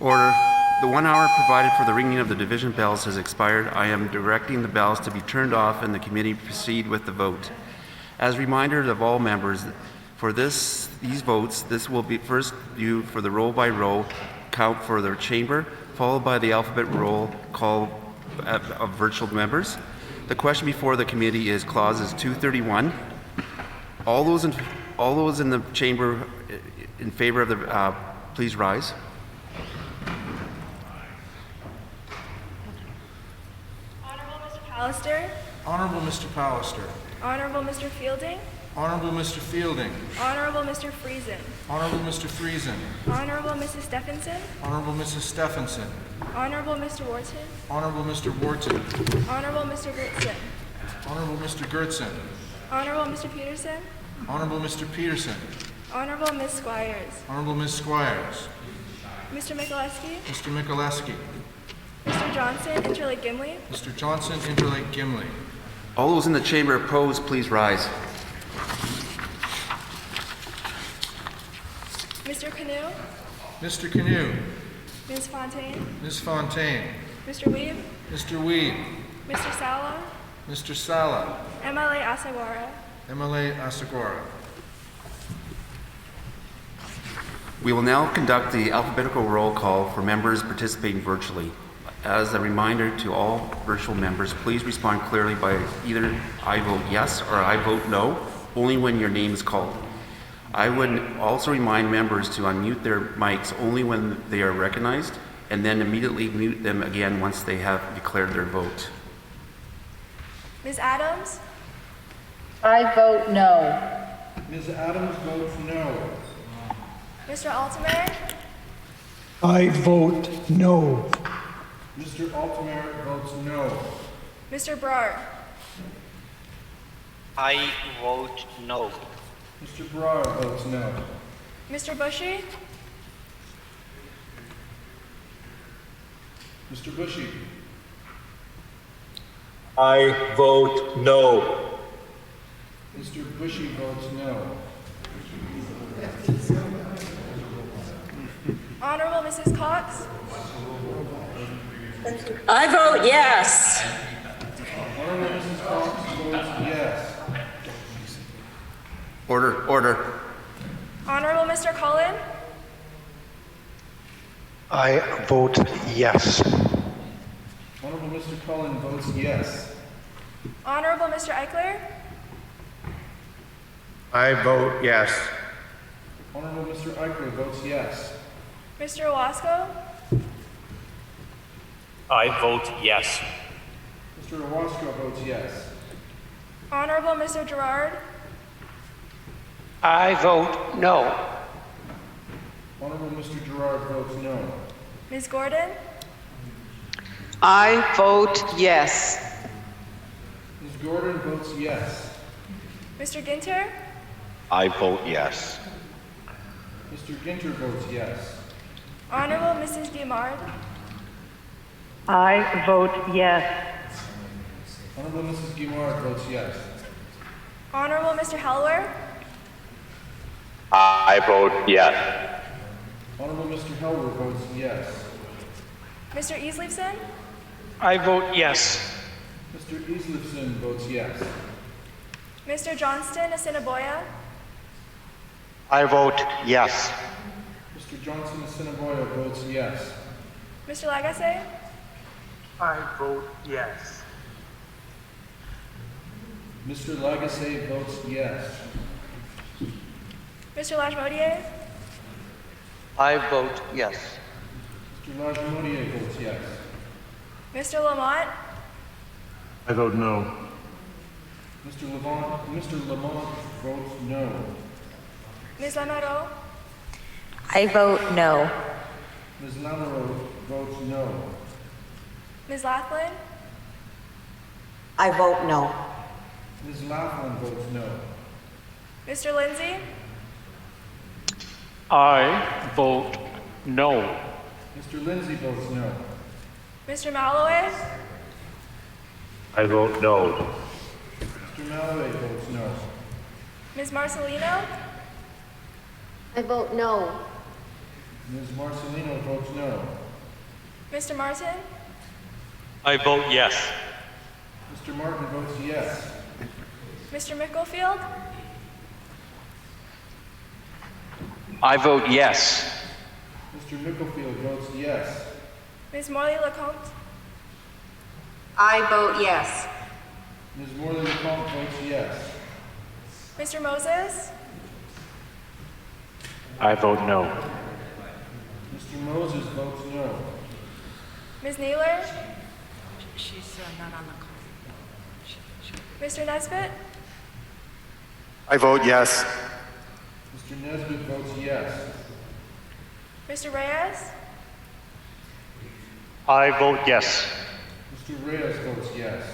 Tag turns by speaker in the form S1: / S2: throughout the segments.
S1: Order. The 1 hour provided for the ringing of the division bells has expired. I am directing the bells to be turned off and the committee proceed with the vote. As a reminder of all members, for these votes, this will be first viewed for the row by row count for the chamber, followed by the alphabet roll call of virtual members. The question before the committee is clauses 231. All those in the chamber in favor of the please rise.
S2: Pallister.
S3: Honorable Mr. Pallister.
S2: Honorable Mr. Fielding.
S3: Honorable Mr. Fielding.
S2: Honorable Mr. Friesen.
S3: Honorable Mr. Friesen.
S2: Honorable Mrs. Stephenson.
S3: Honorable Mrs. Stephenson.
S2: Honorable Mr. Wharton.
S3: Honorable Mr. Wharton.
S2: Honorable Mr. Gertson.
S3: Honorable Mr. Gertson.
S2: Honorable Mr. Peterson.
S3: Honorable Mr. Peterson.
S2: Honorable Ms. Squires.
S3: Honorable Ms. Squires.
S2: Mr. Mikuleski.
S3: Mr. Mikuleski.
S2: Mr. Johnson, Interlake Gimli.
S3: Mr. Johnson, Interlake Gimli.
S1: All those in the chamber opposed, please rise.
S2: Mr. Canoe.
S3: Mr. Canoe.
S2: Ms. Fontaine.
S3: Ms. Fontaine.
S2: Mr. Weeb.
S3: Mr. Weeb.
S2: Mr. Sala.
S3: Mr. Sala.
S2: MLA Asawara.
S3: MLA Asagora.
S1: We will now conduct the alphabetical roll call for members participating virtually. As a reminder to all virtual members, please respond clearly by either I vote yes or I vote no, only when your name is called. I would also remind members to unmute their mics only when they are recognized, and then immediately mute them again once they have declared their vote.
S2: Ms. Adams.
S4: I vote no.
S3: Ms. Adams votes no.
S2: Mr. Altemer.
S5: I vote no.
S3: Mr. Altemer votes no.
S2: Mr. Brar.
S6: I vote no.
S3: Mr. Brar votes no.
S2: Mr. Bushy.
S3: Mr. Bushy.
S7: I vote no.
S3: Mr. Bushy votes no.
S2: Honorable Mrs. Cox.
S4: I vote yes.
S3: Honorable Mrs. Cox votes yes.
S1: Order.
S2: Honorable Mr. Cullen.
S5: I vote yes.
S3: Honorable Mr. Cullen votes yes.
S2: Honorable Mr. Eichler.
S7: I vote yes.
S3: Honorable Mr. Eichler votes yes.
S2: Mr. Owasco.
S7: I vote yes.
S3: Mr. Owasco votes yes.
S2: Honorable Mr. Gerard.
S5: I vote no.
S3: Honorable Mr. Gerard votes no.
S2: Ms. Gordon.
S4: I vote yes.
S3: Ms. Gordon votes yes.
S2: Mr. Ginter.
S7: I vote yes.
S3: Mr. Ginter votes yes.
S2: Honorable Mrs. Guimard.
S4: I vote yes.
S3: Honorable Mrs. Guimard votes yes.
S2: Honorable Mr. Helwer.
S7: I vote yes.
S3: Honorable Mr. Helwer votes yes.
S2: Mr. Easleyson.
S5: I vote yes.
S3: Mr. Easlifson votes yes.
S2: Mr. Johnston, Assiniboia.
S7: I vote yes.
S3: Mr. Johnson Assiniboia votes yes.
S2: Mr. Lagasse.
S5: I vote yes.
S3: Mr. Lagasse votes yes.
S2: Mr. Lajmodier.
S7: I vote yes.
S3: Mr. Lajmodier votes yes.
S2: Mr. Lamont.
S7: I vote no.
S3: Mr. Lamont votes no.
S2: Ms. Lamoureux.
S4: I vote no.
S3: Ms. Lamoureux votes no.
S2: Ms. Laughlin.
S4: I vote no.
S3: Ms. Laughlin votes no.
S2: Mr. Lindsay.
S5: I vote no.
S3: Mr. Lindsay votes no.
S2: Mr. Malloway.
S7: I vote no.
S3: Mr. Malloway votes no.
S2: Ms. Marcelino.
S8: I vote no.
S3: Ms. Marcelino votes no.
S2: Mr. Martin?
S5: I vote yes.
S3: Mr. Martin votes yes.
S2: Mr. Micklefield?
S5: I vote yes.
S3: Mr. Micklefield votes yes.
S2: Ms. Morley-Lecomte?
S4: I vote yes.
S3: Ms. Morley-Lecomte votes yes.
S2: Mr. Moses?
S7: I vote no.
S3: Mr. Moses votes no.
S2: Ms. Naylor?
S4: She's not on the call.
S2: Mr. Nesbitt?
S7: I vote yes.
S3: Mr. Nesbitt votes yes.
S2: Mr. Reyes?
S5: I vote yes.
S3: Mr. Reyes votes yes.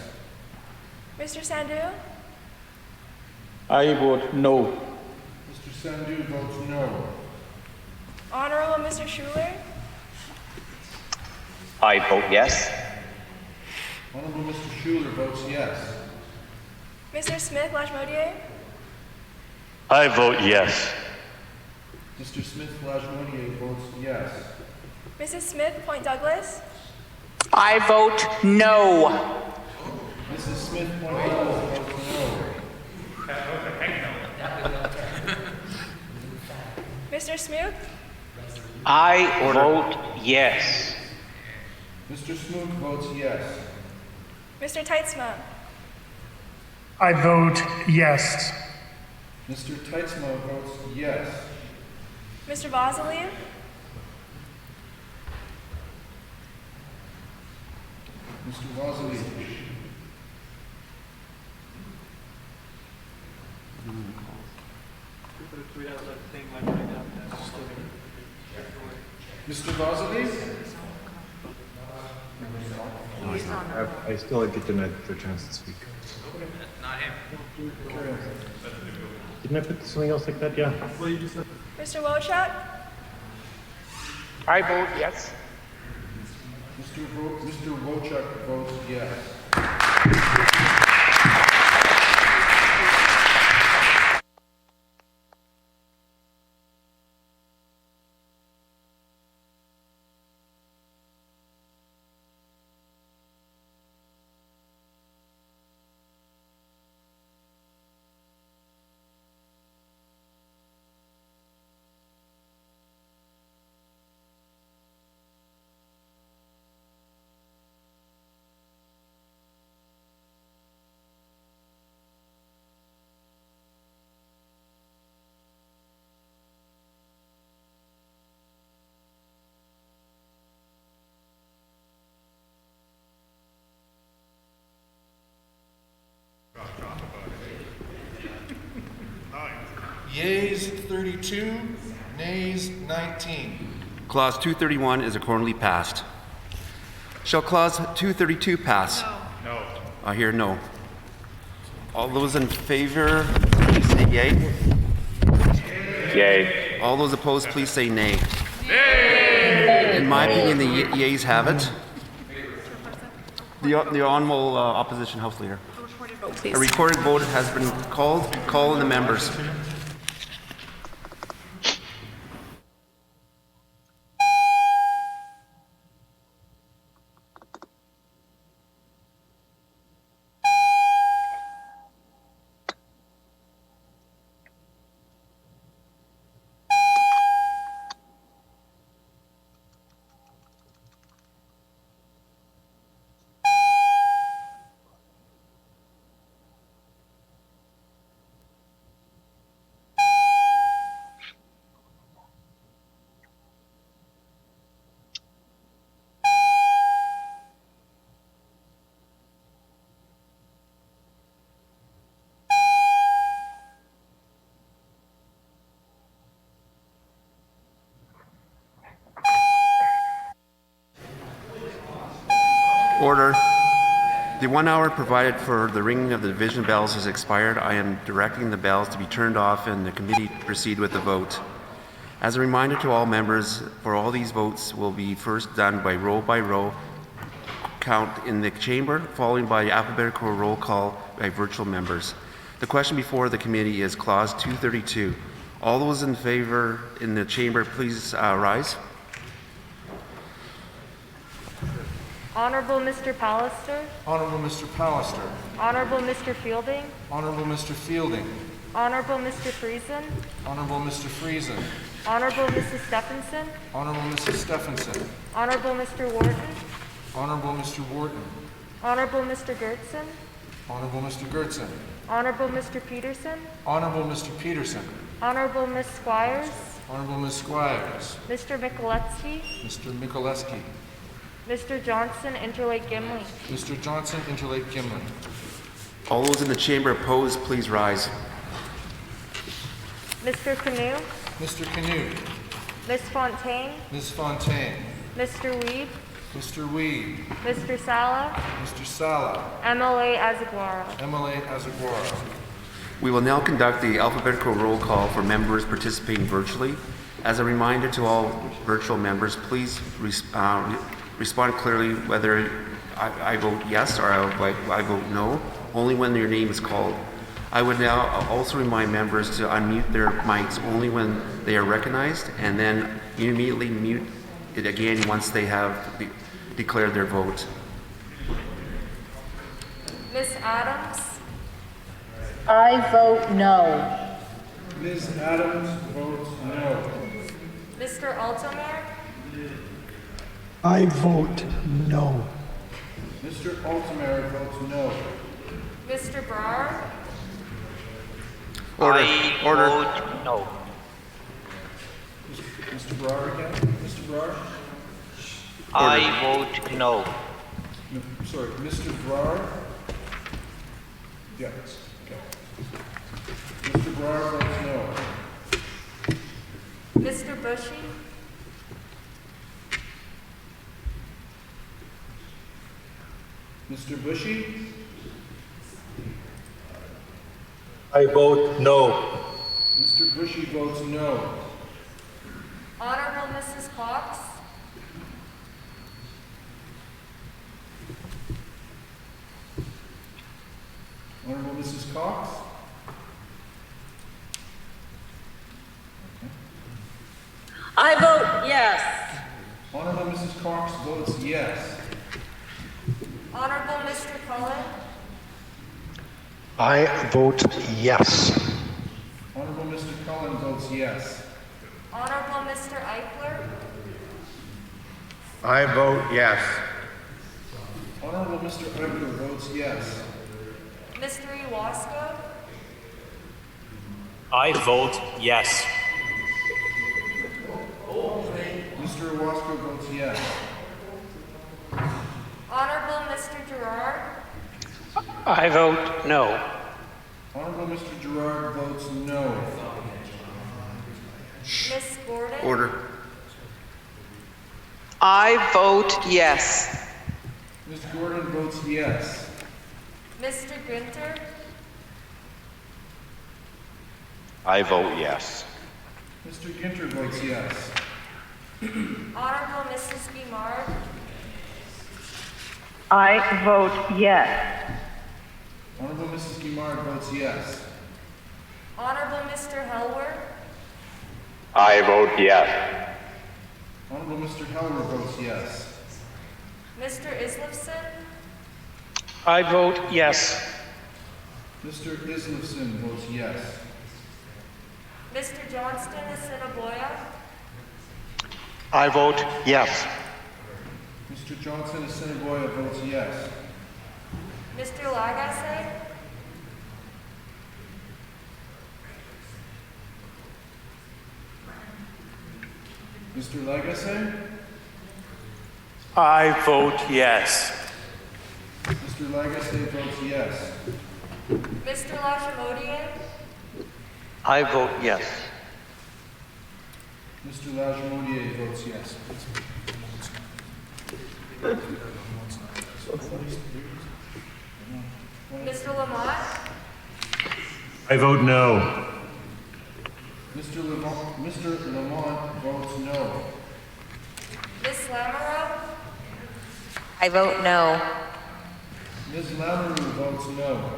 S2: Mr. Sandhu?
S5: I vote no.
S3: Mr. Sandhu votes no.
S2: Honorable Mr. Schuler?
S7: I vote yes.
S3: Honorable Mr. Schuler votes yes.
S2: Mr. Smith Lachmodier?
S7: I vote yes.
S3: Mr. Smith Lajmonier votes yes.
S2: Mrs. Smith Point Douglas?
S4: I vote no.
S3: Mrs. Smith Point Douglas votes no.
S2: Mr. Smoot?
S5: I vote yes.
S3: Mr. Smoot votes yes.
S2: Mr. Teitzma?
S8: I vote yes.
S3: Mr. Teitzma votes yes.
S2: Mr. Bosley?
S3: Mr. Vasily. Mr. Vasily?
S9: I still get denied the chance to speak.
S3: Carry on.
S9: Didn't I put something else like that? Yeah.
S2: Mr. Wojcik?
S5: I vote yes.
S3: Mr. Wojcik votes yes. Yeas 32, nays 19.
S1: Clause 231 is accordingly passed. Shall Clause 232 pass? No. I hear no. All those in favor, please say yay.
S7: Yay.
S1: All those opposed, please say nay. Nay! In my opinion, the yeas have it. The honorable opposition House Leader. A recorded vote has been called. Call in the members. Order. The 1 hour provided for the ringing of the division bells has expired. I am directing the bells to be turned off and the committee proceed with the vote. As a reminder to all members, for all these votes will be first done by row count in the chamber, followed by alphabetical roll call by virtual members. The question before the committee is Clause 232. All those in favor in the chamber, please rise.
S2: Honorable Mr. Pallister,
S3: Honorable Mr. Pallister.
S2: Honorable Mr. Fielding,
S3: Honorable Mr. Fielding.
S2: Honorable Mr. Friesen,
S3: Honorable Mr. Friesen.
S2: Honorable Mrs. Stephenson,
S3: Honorable Mrs. Stephenson.
S2: Honorable Mr. Wharton,
S3: Honorable Mr. Wharton.
S2: Honorable Mr. Gertson,
S3: Honorable Mr. Gertson.
S2: Honorable Mr. Peterson,
S3: Honorable Mr. Peterson.
S2: Honorable Miss Squires,
S3: Honorable Ms. Squires.
S2: Mr. Mikulewski,
S3: Mr. Mikuleski.
S2: Mr. Johnson, Interlake Gimli.
S3: Mr. Johnson, Interlake Gimlin.
S1: All those in the chamber opposed, please rise.
S2: Mr. Canoe,
S3: Mr. Canute.
S2: Miss Fontaine,
S3: Ms. Fontaine.
S2: Mr. Weed,
S3: Mr. Weed.
S2: Mr. Sala,
S3: Mr. Sala.
S2: MLA Azaguara.
S3: MLA Azaguara.
S1: We will now conduct the alphabetical roll call for members participating virtually. As a reminder to all virtual members, please respond clearly whether I vote yes or I vote no, only when your name is called. I would now also remind members to unmute their mics only when they are recognized, and then immediately mute it again once they have declared their vote.
S2: Miss Adams,
S4: I vote no.
S3: Ms. Adams votes no.
S2: Mr. Altomare,
S8: I vote no.
S3: Mr. Altomare votes no.
S2: Mr. Brar,
S6: I
S1: Order.
S6: vote no.
S3: Mr. Brar again? Mr. Brar?
S6: I vote no.
S3: No, sorry, Mr. Brar? Yes, okay. Mr. Brar votes no.
S2: Mr. Bushy,
S3: Mr. Bushy?
S5: I vote no.
S3: Mr. Bushy votes no.
S2: Honorable Mrs. Cox,
S3: Honorable Mrs. Cox?
S4: I vote yes.
S3: Honorable Mrs. Cox votes yes.
S2: Honorable Mr. Cullen,
S7: I vote yes.
S3: Honorable Mr. Cullen votes yes.
S2: Honorable Mr. Eichler,
S7: I vote yes.
S3: Honorable Mr. Eichler votes yes.
S2: Mr. Iwasko,
S5: I vote yes.
S3: Mr. Owasco votes yes.
S2: Honorable Mr. Gerard,
S5: I vote no.
S3: Honorable Mr. Gerard votes no.
S2: Miss Gordon,
S1: Order.
S4: I vote yes.
S3: Ms. Gordon votes yes.
S2: Mr. Günther,
S7: I vote yes.
S3: Mr. Ginter votes yes.
S2: Honorable Mrs. Guimard,
S4: I vote yes.
S3: Honorable Mrs. Guimard votes yes.
S2: Honorable Mr. Helwer,
S7: I vote yes.
S3: Honorable Mr. Helwer votes yes.
S2: Mr. Islifson,
S5: I vote yes.
S3: Mr. Islifson votes yes.
S2: Mr. Johnston, Assiniboia,
S7: I vote yes.
S3: Mr. Johnson Assiniboia votes yes.
S2: Mr. Lagasse,
S3: Mr. Lagasse?
S5: I vote yes.
S3: Mr. Lagasse votes yes.
S2: Mr. Lachemodier,
S5: I vote yes.
S3: Mr. Lajemodier votes yes.
S2: Mr. Lamont,
S9: I vote no.
S3: Mr. Lamont votes no.
S2: Miss Lamoureux,
S4: I vote no.
S3: Ms. Lamoureux votes no.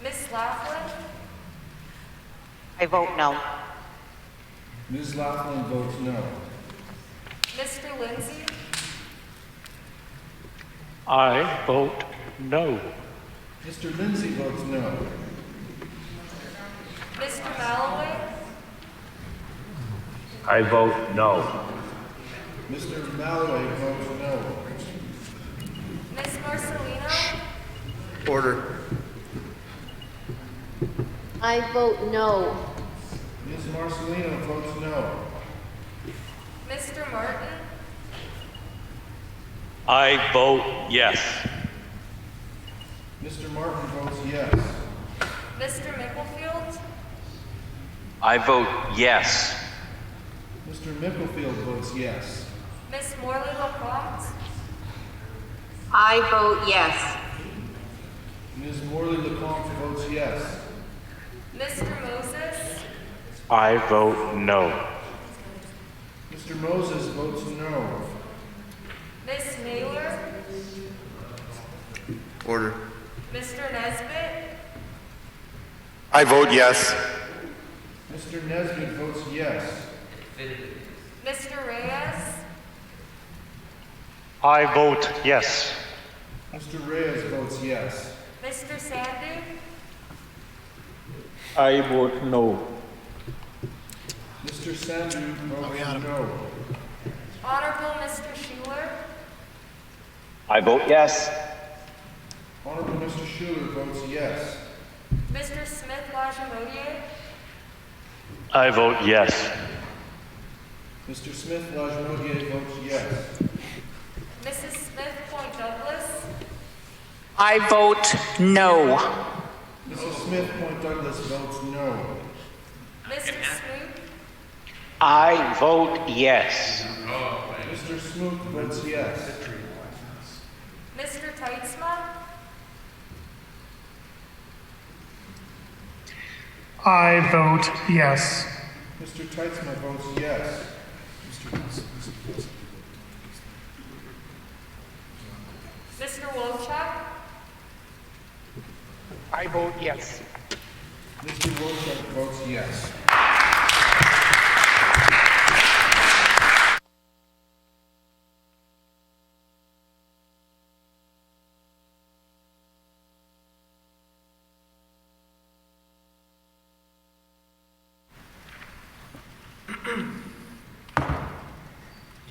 S2: Miss Laughlin,
S4: I I vote no.
S3: Ms. Laughlin votes no.
S2: Mr. Lindsay,
S5: I vote no.
S3: Mr. Lindsay votes no.
S2: Mr. Malloway,
S5: I vote no.
S3: Mr. Malloway votes no.
S2: Ms. Marcelino,
S1: Order.
S10: I vote no.
S3: Ms. Marcelino votes no.
S2: Mr. Martin,
S5: I vote yes.
S3: Mr. Martin votes yes.
S2: Mr. Micklefield,
S6: I vote yes.
S3: Mr. Micklefield votes yes.
S2: Ms. Morley LaPlante,
S10: I vote yes.
S3: Ms. Morley LeCompte votes yes.
S2: Mr. Moses,
S5: I vote no.
S3: Mr. Moses votes no.
S2: Ms. Naylor,
S1: Order.
S2: Mr. Nesbitt,
S7: I vote yes.
S3: Mr. Nesbitt votes yes.
S2: Mr. Reyes,
S5: I vote yes.
S3: Mr. Reyes votes yes.
S2: Mr. Sandu,
S5: I vote no.
S3: Mr. Sandu votes no.
S2: Honorable Mr. Schuler,
S7: I vote yes.
S3: Honorable Mr. Schuler votes yes.
S2: Mr. Smith Lajamodier,
S5: I vote yes.
S3: Mr. Smith Lajmodier votes yes.
S2: Mrs. Smith Point Douglas,
S4: I vote no.
S3: Mrs. Smith Point Douglas votes no.
S2: Mr. Smoot,
S5: I vote yes.
S3: Mr. Smoot votes yes.
S2: Mr. Teitzma,
S8: I vote yes.
S3: Mr. Teitzma votes yes.
S2: Mr. Wolchuk,
S5: I vote yes.
S3: Mr. Wolchuk votes yes.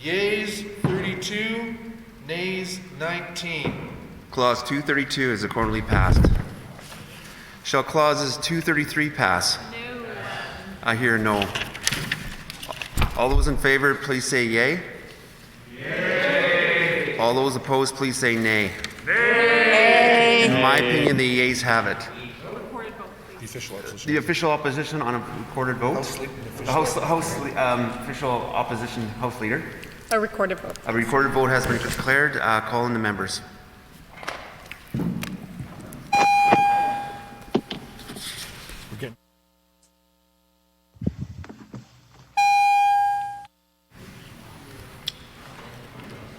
S3: Yeas 32, nays 19.
S1: Clause 232 is accordingly passed. Shall clauses 233 pass? No. I hear no. All those in favor, please say yay. Yay. All those opposed, please say nay. Nay. In my opinion, the yeas have it. The official opposition on a recorded vote? Official opposition House Leader.
S10: A recorded vote.
S1: A recorded vote has been declared. Call in the members.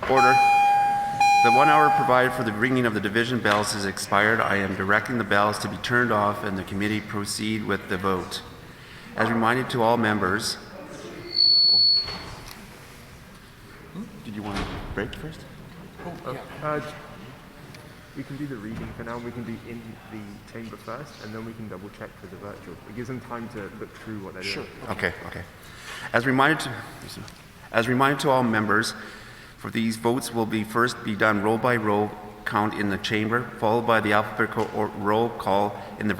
S1: Order. The 1 hour provided for the ringing of the division bells has expired. I am directing the bells to be turned off and the committee proceed with the vote. As reminded to all members, did you want to break first?
S9: We can do the reading for now. We can be in the chamber first, and then we can double check for the virtual. It gives them time to look through what they're doing.
S1: Okay. As reminded to all members, for these votes will be first be done roll by roll count in the chamber, followed by the alphabetical roll call in the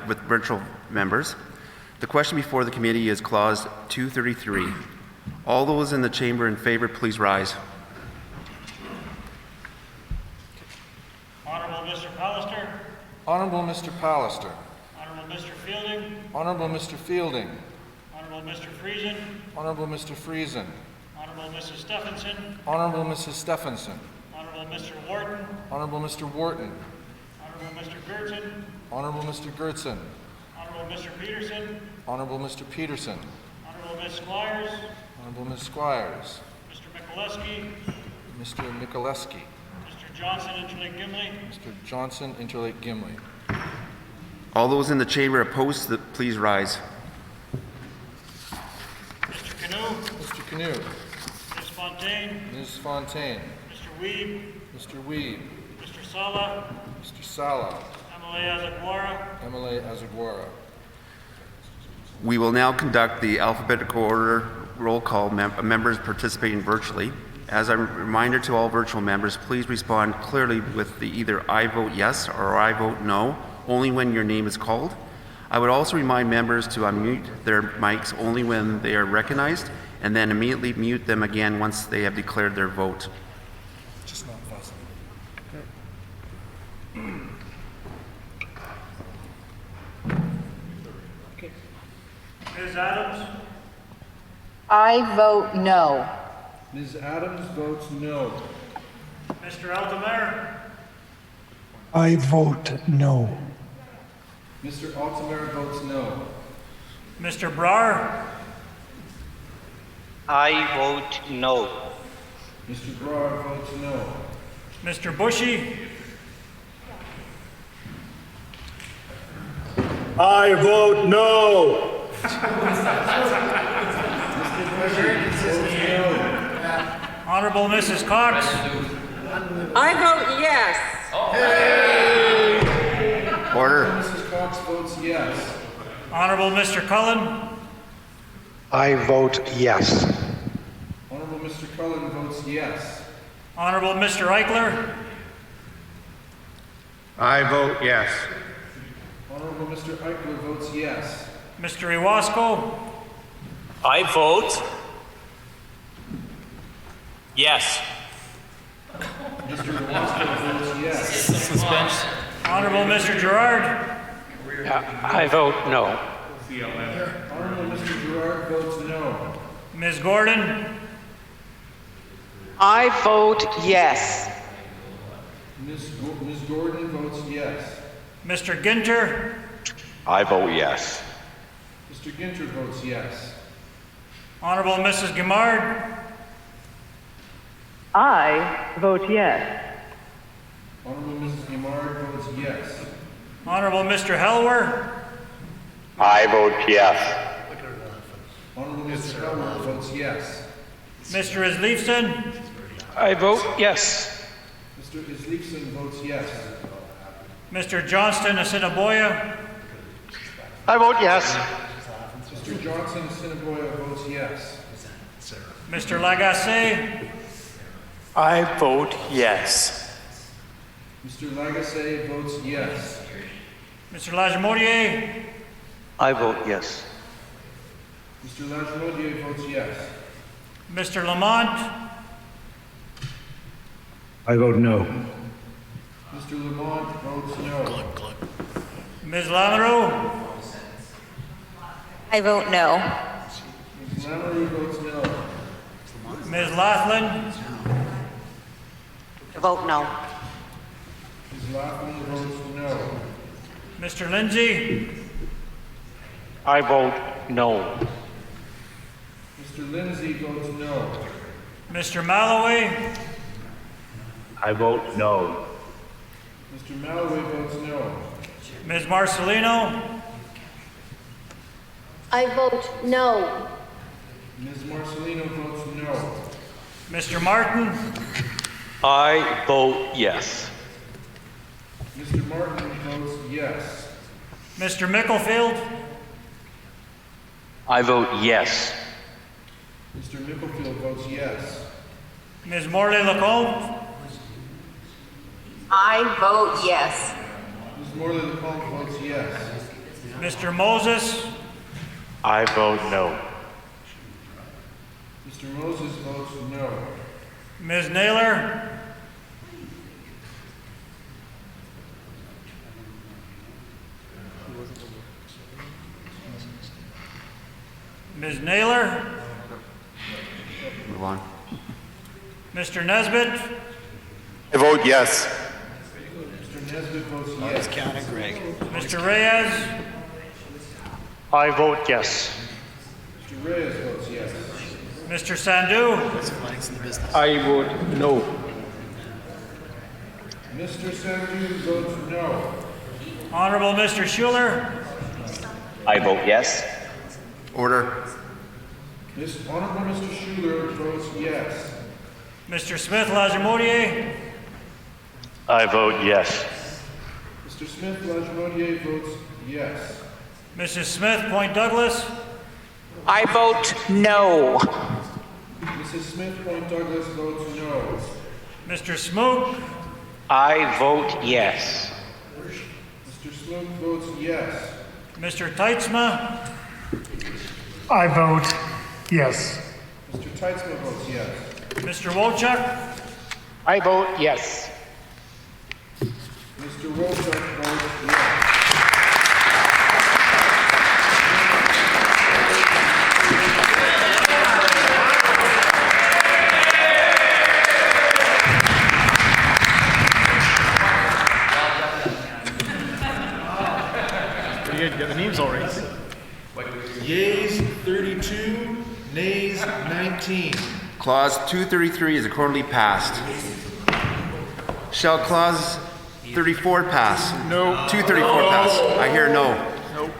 S1: with virtual members. The question before the committee is clause 233. All those in the chamber in favor, please rise.
S5: Honorable Mr. Pallister.
S3: Honorable Mr. Pallister.
S5: Honorable Mr. Fielding.
S3: Honorable Mr. Fielding.
S5: Honorable Mr. Friesen.
S3: Honorable Mr. Friesen.
S5: Honorable Mrs. Stephenson.
S3: Honorable Mrs. Stephenson.
S5: Honorable Mr. Wharton.
S3: Honorable Mr. Wharton.
S5: Honorable Mr. Gertzen.
S3: Honorable Mr. Gertzen.
S5: Honorable Mr. Peterson.
S3: Honorable Mr. Peterson.
S5: Honorable Ms. Squires.
S3: Honorable Ms. Squires.
S5: Mr. Mikuleski.
S3: Mr. Mikuleski.
S5: Mr. Johnson, Interlake Gimli.
S3: Mr. Johnson, Interlake Gimli.
S1: All those in the chamber opposed, please rise.
S5: Canoe,
S3: Mr. Canoe,
S5: Ms. Fontaine,
S3: Ms. Fontaine,
S5: Mr. Weeb,
S3: Mr. Weeb,
S5: Mr. Sala,
S3: Mr. Sala,
S5: Emily Azagwara,
S3: Emily Azagwara.
S1: We will now conduct the alphabetical order roll call members participating virtually. As a reminder to all virtual members, please respond clearly with the either I vote yes or I vote no, only when your name is called. I would also remind members to unmute their mics only when they are recognized, and then immediately mute them again once they have declared their vote.
S3: Just not fussing.
S5: Ms. Adams,
S10: I vote no.
S3: Ms. Adams votes no.
S5: Mr. Altamare,
S8: I vote no.
S3: Mr. Altamare votes no.
S5: Mr. Brar,
S6: I vote no.
S3: Mr. Broad votes no.
S5: Mr. Bushy,
S7: I vote no.
S5: Honorable Mrs. Cox,
S10: I vote yes.
S1: Order.
S3: Mrs. Cox votes yes.
S5: Honorable Mr. Cullen,
S7: I vote yes.
S3: Honorable Mr. Cullen votes yes.
S5: Honorable Mr. Eichler,
S7: I vote yes.
S3: Honorable Mr. Eichler votes yes.
S5: Mr. Iwasko,
S6: I vote yes.
S3: Mr. Iwasko votes yes.
S5: Honorable Mr. Gerard,
S6: I vote no.
S3: Honorable Mr. Gerard votes no.
S5: Ms. Gordon,
S4: I vote yes.
S3: Ms. Gordon votes yes.
S5: Mr. Ginter,
S7: I vote yes.
S3: Mr. Ginter votes yes.
S5: Honorable Mrs. Gimard,
S11: I vote yes.
S3: Honorable Mrs. Guimard votes yes.
S5: Honorable Mr. Helwer,
S7: I vote yes.
S3: Honorable Mr. Helmer votes yes.
S5: Mr. Isleifson,
S6: I vote yes.
S3: Mr. Isleifson votes yes.
S5: Mr. Johnston Assiniboia,
S7: I vote yes.
S3: Mr. Johnson Assiniboia votes yes.
S5: Mr. Lagacé,
S6: I vote yes.
S3: Mr. Lagacé votes yes.
S5: Mr. Lajemodier,
S6: I vote yes.
S3: Mr. Lajemodier votes yes.
S5: Mr. Lamont,
S7: I vote no.
S3: Mr. Lamont votes no.
S5: Ms. Lamoureux,
S10: I vote no.
S3: Ms. Lamoureux votes no.
S5: Ms. Laughlin,
S10: I vote no.
S3: Ms. Laughlin votes no.
S5: Mr. Lindsay,
S6: I vote no.
S3: Mr. Lindsay votes no.
S5: Mr. Malloway,
S7: I vote no.
S3: Mr. Malloway votes no.
S5: Ms. Marcelino,
S10: I vote no.
S3: Ms. Marcelino votes no.
S5: Mr. Martin,
S6: I vote yes.
S3: Mr. Martin votes yes.
S5: Mr. Micklefield,
S6: I vote yes.
S3: Mr. Micklefield votes yes.
S5: Ms. Morley Lacombe,
S10: I vote yes.
S3: Ms. Morley LeComte votes yes.
S5: Mr. Moses,
S7: I vote no.
S3: Mr. Moses votes no.
S5: Ms. Naylor, Ms. Naylor,
S1: Move on.
S5: Mr. Nesbitt,
S7: I vote yes.
S3: Mr. Nesbitt votes yes.
S5: Mr. Reyes,
S6: I vote yes.
S3: Mr. Reyes votes yes.
S5: Mr. Sandhu,
S6: I vote no.
S3: Mr. Sandhu votes no.
S5: Honorable Mr. Schuler,
S7: I vote yes.
S1: Order.
S3: Honorable Mr. Schuler votes yes.
S5: Mr. Smith Lajamodier,
S7: I vote yes.
S3: Mr. Smith Lajamodier votes yes.
S5: Mrs. Smith Point Douglas,
S4: I vote no.
S3: Mrs. Smith Point Douglas votes no.
S5: Mr. Smook,
S6: I vote yes.
S3: Mr. Smook votes yes.
S5: Mr. Teitzma,
S8: I vote yes.
S3: Mr. Teitzma votes yes.
S5: Mr. Wolchuk,
S6: I vote yes.
S3: Mr. Wolchuk votes yes.
S12: Yeas 32, nays 19.
S1: Clause 233 is accordingly passed. Shall Clause 34 pass? No. 234 pass. I hear no.
S12: Nope.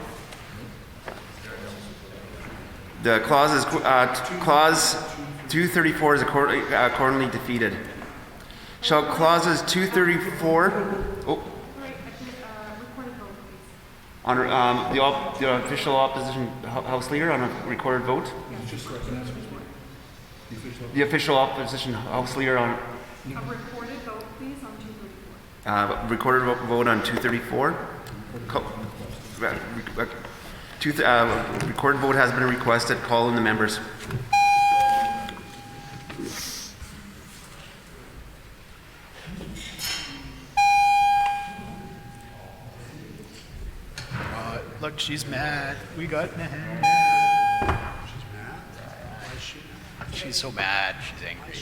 S1: The clause 234 is accordingly defeated. Shall clauses 234? Oh. On the official opposition House Leader on a recorded vote? The official opposition House Leader on... A recorded vote, please, on 234. Recorded vote on 234. Recorded vote has been requested. Call in the members.
S12: Look, she's mad. We got mad. She's mad? Why is she mad? She's so mad. She's angry.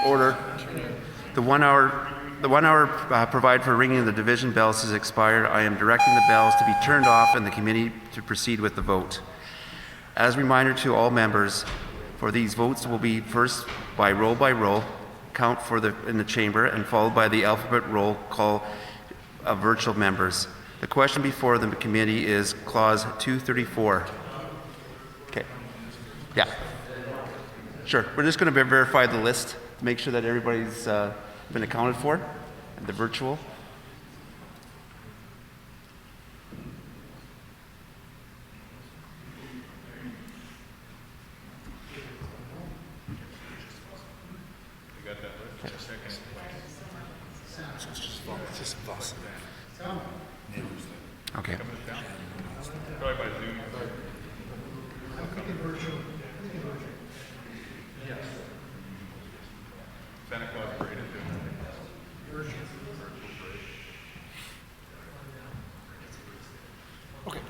S1: Order. The one hour provided for ringing of the division bells has expired. I am directing the bells to be turned off and the committee to proceed with the vote. As a reminder to all members, for these votes will be first by roll count in the chamber and followed by the alphabet roll call of virtual members. The question before the committee is Clause 234. Okay. Yeah. Sure. We're just going to verify the list to make sure that everybody's been accounted for, and the virtual. Okay.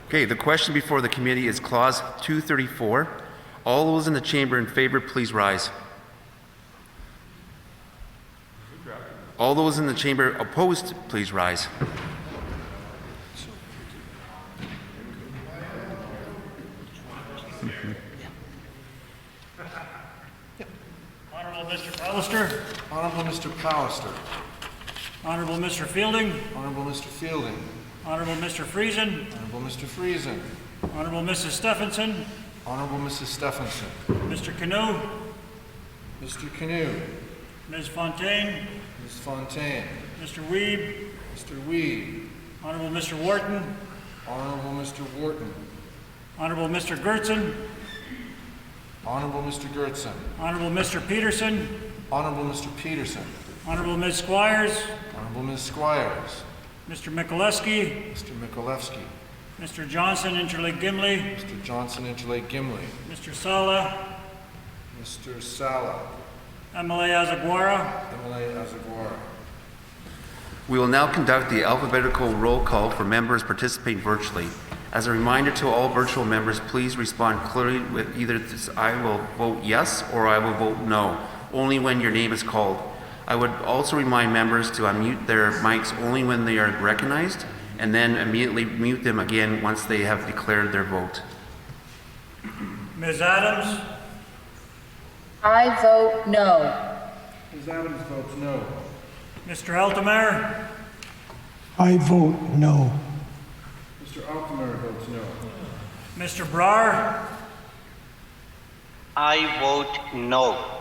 S1: Okay, the question before the committee is Clause 234. All those in the chamber in favor, please rise. All those in the chamber opposed, please rise.
S5: Honorable Mr. Pallister,
S3: Honorable Mr. Pallister.
S5: Honorable Mr. Fielding,
S3: Honorable Mr. Fielding.
S5: Honorable Mr. Friesen,
S3: Honorable Mr. Friesen.
S5: Honorable Mrs. Stephenson,
S3: Honorable Mrs. Stephenson.
S5: Mr. Canoe,
S3: Mr. Canoe.
S5: Ms. Fontaine,
S3: Ms. Fontaine.
S5: Mr. Weeb,
S3: Mr. Weed.
S5: Honorable Mr. Wharton,
S3: Honorable Mr. Wharton.
S5: Honorable Mr. Gertson,
S3: Honorable Mr. Gertson.
S5: Honorable Mr. Peterson,
S3: Honorable Mr. Peterson.
S5: Honorable Ms. Squires,
S3: Honorable Ms. Squires.
S5: Mr. Mikulewski,
S3: Mr. Mikulewski.
S5: Mr. Johnson, Interlake Gimli,
S3: Mr. Johnson, Interlake Gimli.
S5: Mr. Sala,
S3: Mr. Sala.
S5: MLA Azaguara,
S3: MLA Azaguara.
S13: We will now conduct the alphabetical roll call for members participating virtually. As a reminder to all virtual members, please respond clearly with either this, I will vote yes or I will vote no, only when your name is called. I would also remind members to unmute their mics only when they are recognized, and then immediately mute them again once they have declared their vote.
S5: Ms. Adams?
S10: I vote no.
S3: Ms. Adams votes no.
S5: Mr. Altemeyer?
S8: I vote no.
S3: Mr. Altemeyer votes no.
S5: Mr. Brar?
S6: I vote no.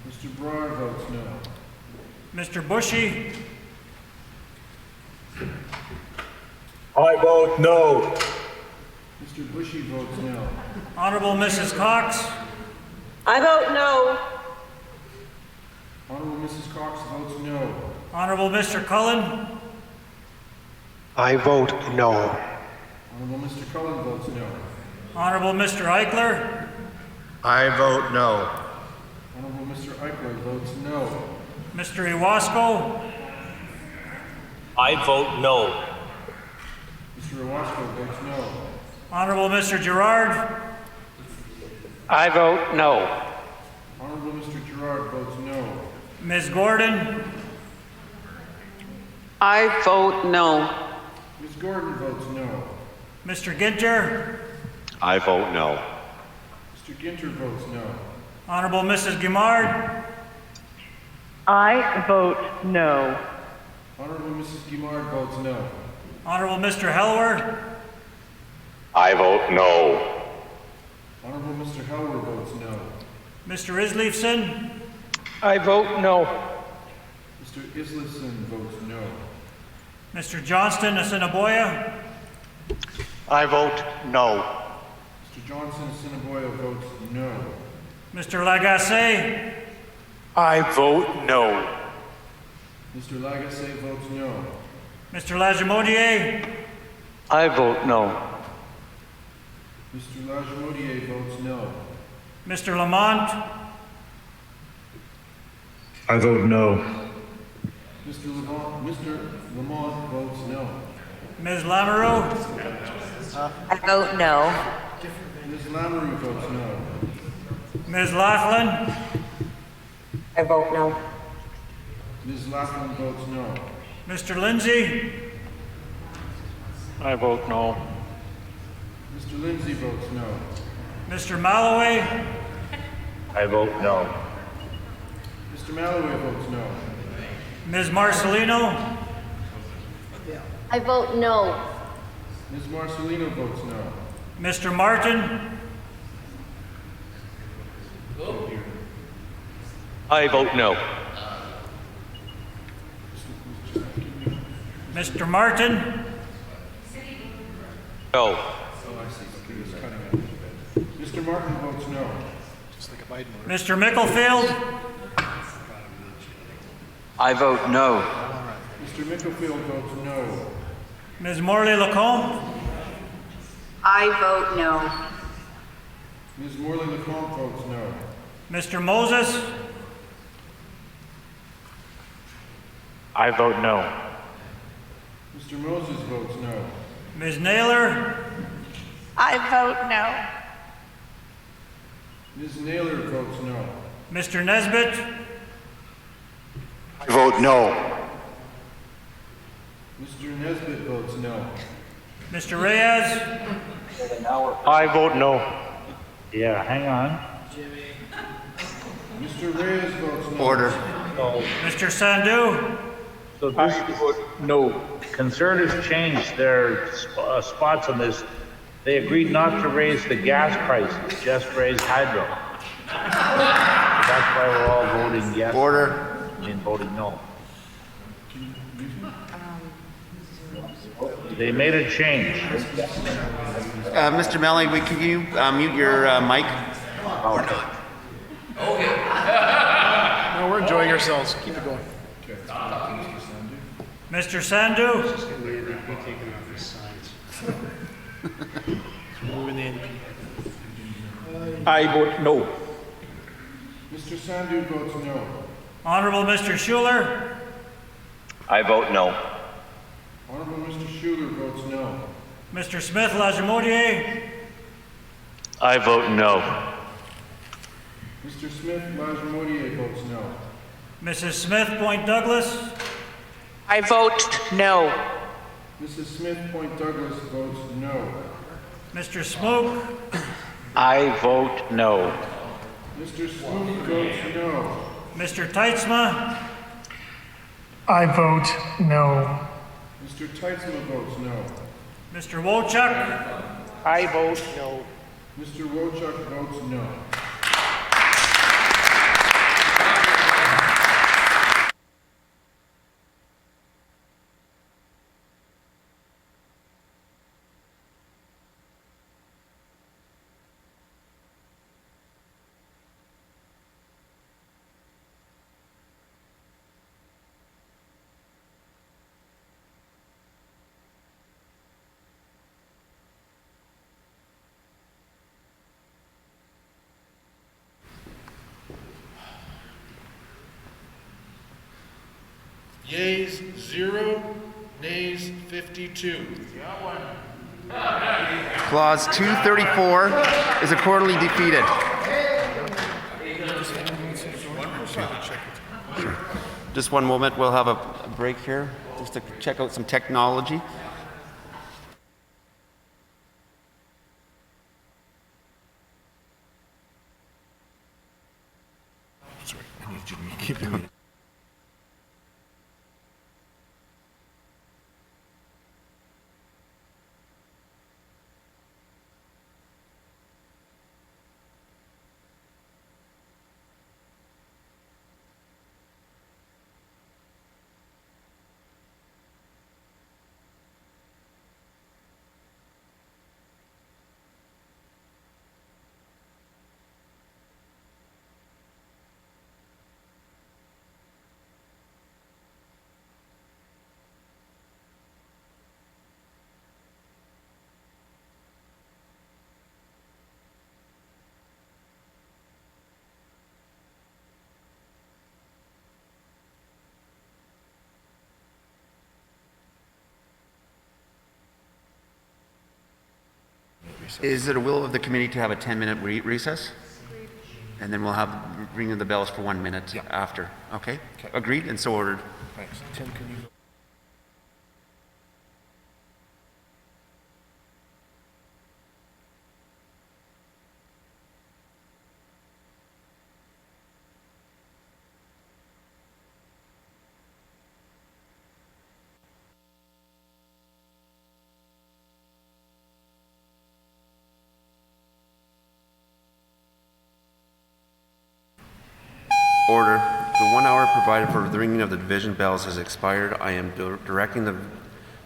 S3: Mr. Brar votes no.
S5: Mr. Bushy?
S8: I vote no.
S3: Mr. Bushy votes no.
S5: Honorable Mrs. Cox?
S10: I vote no.
S3: Honorable Mrs. Cox votes no.
S5: Honorable Mr. Cullen?
S6: I vote no.
S3: Honorable Mr. Cullen votes no.
S5: Honorable Mr. Eichler?
S7: I vote no.
S3: Honorable Mr. Eichler votes no.
S5: Mr. Iwasko?
S7: I vote no.
S3: Mr. Iwasko votes no.
S5: Honorable Mr. Gerard?
S6: I vote no.
S3: Honorable Mr. Gerard votes no.
S5: Ms. Gordon?
S10: I vote no.
S3: Ms. Gordon votes no.
S5: Mr. Ginter?
S7: I vote no.
S3: Mr. Ginter votes no.
S5: Honorable Mrs. Guimard?
S11: I vote no.
S3: Honorable Mrs. Guimard votes no.
S5: Honorable Mr. Helwer?
S7: I vote no.
S3: Honorable Mr. Helwer votes no.
S5: Mr. Isleifson?
S6: I vote no.
S3: Mr. Islison votes no.
S5: Mr. Johnston Assiniboia?
S7: I vote no.
S3: Mr. Johnson Assiniboia votes no.
S5: Mr. Lagacé?
S7: I vote no.
S3: Mr. Lagacé votes no.
S5: Mr. Lagimodier?
S6: I vote no.
S3: Mr. Lagimodier votes no.
S5: Mr. Lamont?
S8: I vote no.
S3: Mr. Lamont votes no.
S5: Ms. Lamoureux?
S10: I vote no.
S3: Ms. Lamoureux votes no.
S5: Ms. Laughlin?
S10: I vote no.
S3: Ms. Laughlin votes no.
S5: Mr. Lindsay?
S6: I vote no.
S3: Mr. Lindsay votes no.
S5: Mr. Malloway?
S7: I vote no.
S3: Mr. Malloway votes no.
S5: Ms. Marcelino?
S10: I vote no.
S3: Ms. Marcelino votes no.
S5: Mr. Martin?
S7: I vote no.
S5: Mr. Martin?
S7: No.
S3: Oh, I see. Okay, he's cutting it. Mr. Martin votes no.
S5: Mr. Micklefield?
S1: I vote no.
S3: Mr. Micklefield votes no.
S5: Ms. Morley Lacombe?
S10: I vote no.
S3: Ms. Morley Lacombe votes no.
S5: Mr. Moses?
S7: I vote no.
S3: Mr. Moses votes no.
S5: Ms. Naylor?
S10: I vote no.
S3: Ms. Naylor votes no.
S5: Mr. Nesbitt?
S7: I vote no.
S3: Mr. Nesbitt votes no.
S5: Mr. Reyes?
S7: I vote no.
S8: Yeah, hang on.
S3: Mr. Reyes votes no.
S1: Order.
S5: Mr. Sandu?
S8: So this no. Conservatives changed their spots on this. They agreed not to raise the gas prices, just raise hydro. That's why we're all voting yes.
S1: Order.
S8: And voting no. They made a change.
S1: Mr. Melly, can you mute your mic?
S8: Okay.
S12: No, we're enjoying ourselves. Keep it going.
S5: Mr. Sandu?
S8: I vote no.
S3: Mr. Sandu votes no.
S5: Honorable Mr. Schuler?
S7: I vote no.
S3: Honorable Mr. Schuler votes no.
S5: Mr. Smith Lajamodier.
S7: I vote no.
S3: Mr. Smith Lajamodier votes no.
S5: Mrs. Smith Point Douglas.
S4: I vote no.
S3: Mrs. Smith Point Douglas votes no.
S5: Mr. Smook.
S6: I vote no.
S3: Mr. Smoot votes no.
S5: Mr. Teitzma.
S11: I vote no.
S3: Mr. Teitzma votes no.
S5: Mr. Wolchuk.
S6: I vote no.
S3: Mr. Wojcik votes no.
S14: Yeas 0, nays 52.
S1: Clause 234 is accordingly defeated. Just one moment, we'll have a break here just to check out some technology.
S14: Sorry, I need you to keep doing.
S1: Is it a will of the committee to have a 10-minute recess? And then we'll have ringing of the bells for 1 minute after. Okay? Agreed and so ordered.
S14: Thanks. Tim, can you...
S1: Order. The 1 hour provided for the ringing of the division bells has expired. I am directing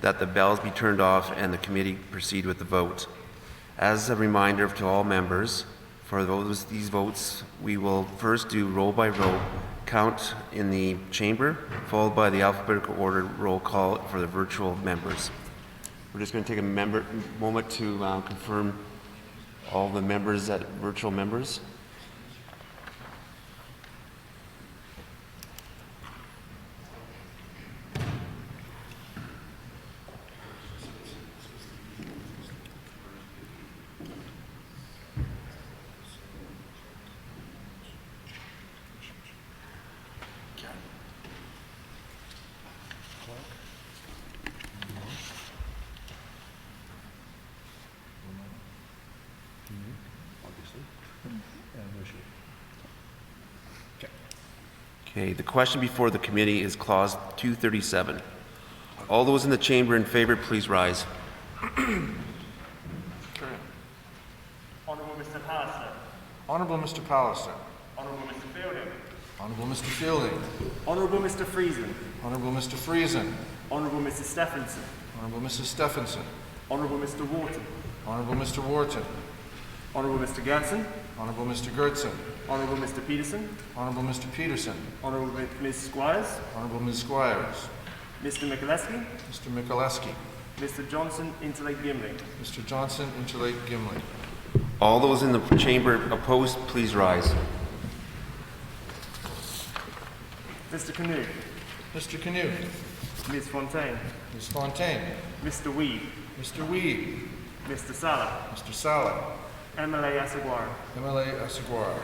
S1: that the bells be turned off and the committee proceed with the vote. As a reminder to all members, for these votes, we will first do roll by roll count in the chamber, followed by the alphabetical order roll call for the virtual members. We're just going to take a moment to confirm all the members that virtual members. Okay, the question before the committee is clause 237. All those in the chamber in favor, please rise.
S5: Honorable Mr. Pallister.
S3: Honorable Mr. Pallister.
S5: Honorable Mr. Fielding.
S3: Honorable Mr. Fielding.
S5: Honorable Mr. Friesen.
S3: Honorable Mr. Friesen.
S5: Honorable Mrs. Stephenson.
S3: Honorable Mrs. Stephenson.
S5: Honorable Mr. Wharton.
S3: Honorable Mr. Wharton.
S5: Honorable Mr. Gertson.
S3: Honorable Mr. Gertson.
S5: Honorable Mr. Peterson.
S3: Honorable Mr. Peterson.
S5: Honorable Ms. Squires.
S3: Honorable Ms. Squires.
S5: Mr. Mikuleski.
S3: Mr. Mikuleski.
S5: Mr. Johnson, Interlake Gimli.
S3: Mr. Johnson, Interlake Gimli.
S1: All those in the chamber opposed, please rise.
S5: Mr. Canoe.
S3: Mr. Canute.
S5: Ms. Fontaine,
S14: Ms. Fontaine,
S5: Mr. Weed,
S14: Mr. Weed,
S5: Mr. Salah,
S14: Mr. Sala,
S5: MLA Asaguara.
S14: MLA Asaguara.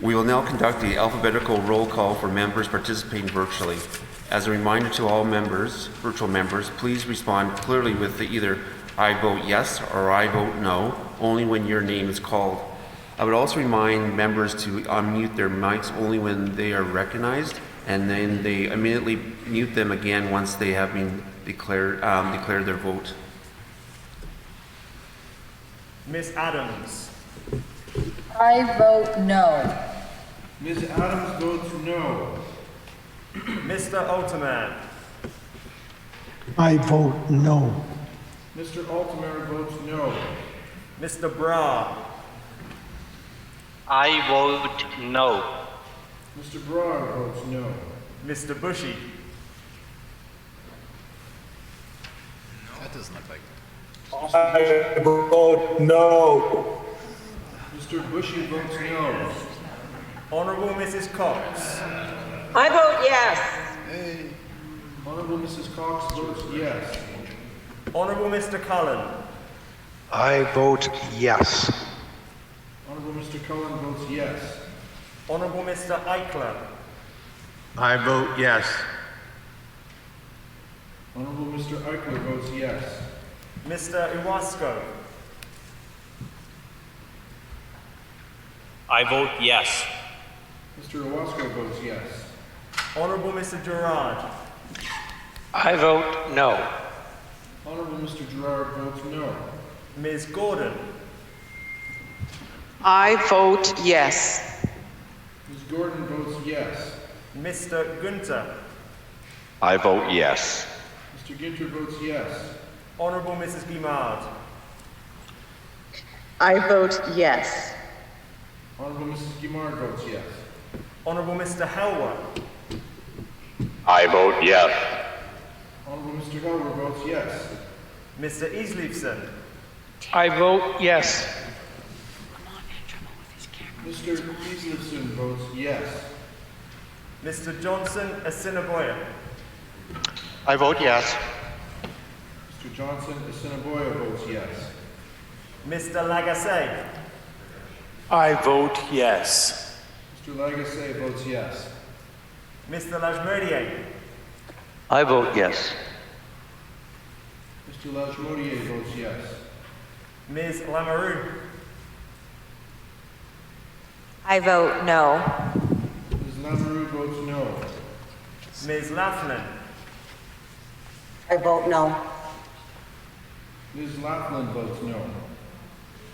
S13: We will now conduct the alphabetical roll call for members participating virtually. As a reminder to all members, virtual members, please respond clearly with either I vote yes or I vote no, only when your name is called. I would also remind members to unmute their mics only when they are recognized, and then they immediately mute them again once they have been declared their vote.
S5: Ms. Adams,
S10: I vote no.
S3: Ms. Adams votes no.
S5: Mr. Alderman,
S11: I vote no.
S3: Mr. Altemeyer votes no.
S5: Mr. Bra,
S6: I vote no.
S3: Mr. Broad votes no.
S5: Mr. Bushy,
S12: That doesn't look like.
S11: I vote no.
S3: Mr. Bushy votes no.
S5: Honorable Mrs. Cox,
S10: I vote yes.
S3: Honorable Mrs. Cox votes yes.
S5: Honorable Mr. Cullen,
S6: I vote yes.
S3: Honorable Mr. Cullen votes yes.
S5: Honorable Mr. Eichler,
S6: I vote yes.
S3: Honorable Mr. Eichler votes yes.
S5: Mr. Iwasco,
S7: I vote yes.
S3: Mr. Owasco votes yes.
S5: Honorable Mr. Gerard,
S6: I vote no.
S3: Honorable Mr. Gerard votes no.
S5: Ms. Gordon,
S4: I vote yes.
S3: Ms. Gordon votes yes.
S5: Mr. Gunter,
S7: I vote yes.
S3: Mr. Ginter votes yes.
S5: Honorable Mrs. Guimard,
S10: I vote yes.
S3: Honorable Mrs. Guimard votes yes.
S5: Honorable Mr. Helwer,
S7: I vote yes.
S3: Honorable Mr. Helwer votes yes.
S5: Mr. Isleifson,
S8: I vote yes.
S3: Mr. Islifson votes yes.
S5: Mr. Johnson Assiniboia,
S6: I vote yes.
S3: Mr. Johnson Assiniboia votes yes.
S5: Mr. Lagasse,
S7: I vote yes.
S3: Mr. Lagasse votes yes.
S5: Mr. Lajmodier,
S6: I vote yes.
S3: Mr. Lajmodier votes yes.
S5: Ms. Lamoureux,
S10: I vote no.
S3: Ms. Lamoureux votes no.
S5: Ms. Laughlin,
S10: I vote no.
S3: Ms. Laughlin votes no.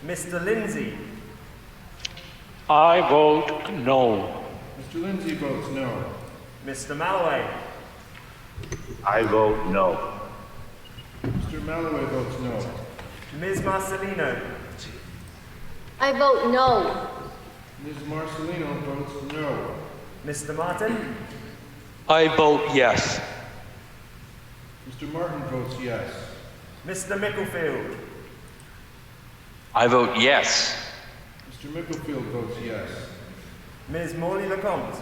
S5: Mr. Lindsay,
S8: I vote no.
S3: Mr. Lindsay votes no.
S5: Mr. Malloway,
S8: I vote no.
S3: Mr. Malloway votes no.
S5: Ms. Marcelino,
S10: I vote no.
S3: Ms. Marcelino votes no.
S5: Mr. Martin,
S6: I vote yes.
S3: Mr. Martin votes yes.
S5: Mr. Micklefield,
S6: I vote yes.
S3: Mr. Micklefield votes yes.
S5: Ms. Morley Lecomte,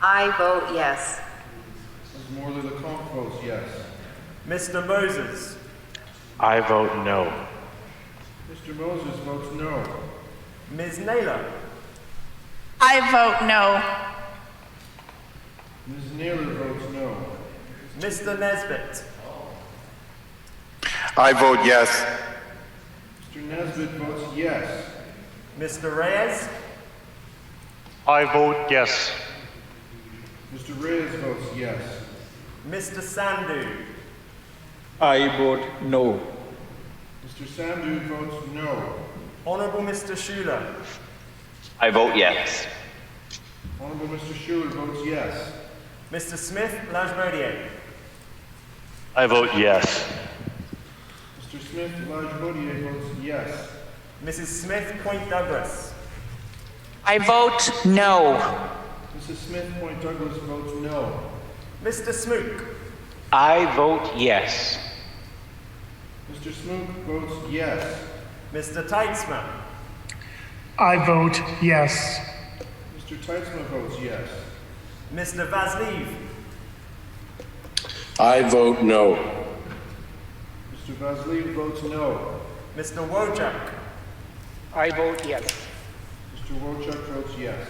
S10: I vote yes.
S3: Ms. Morley Lecomte votes yes.
S5: Mr. Moses,
S8: I vote no.
S3: Mr. Moses votes no.
S5: Ms. Naylor,
S10: I vote no.
S3: Ms. Naylor votes no.
S5: Mr. Nesbitt,
S7: I vote yes.
S3: Mr. Nesbitt votes yes.
S5: Mr. Reyes,
S8: I vote yes.
S3: Mr. Reyes votes yes.
S5: Mr. Sandu,
S6: I vote no.
S3: Mr. Sandu votes no.
S5: Honorable Mr. Schuler,
S6: I vote yes.
S3: Honorable Mr. Schuler votes yes.
S5: Mr. Smith Lajmodier,
S7: I vote yes.
S3: Mr. Smith Lajmodier votes yes.
S5: Mrs. Smith Point Douglas,
S4: I vote no.
S3: Mrs. Smith Point Douglas votes no.
S5: Mr. Smook,
S6: I vote yes.
S3: Mr. Smook votes yes.
S5: Mr. Teitzma,
S11: I vote yes.
S3: Mr. Teitzma votes yes.
S5: Mr. Vazliv,
S7: I vote no.
S3: Mr. Vaseline votes no.
S5: Mr. Wojcik.
S6: I vote yes.
S3: Mr. Wojcik votes yes.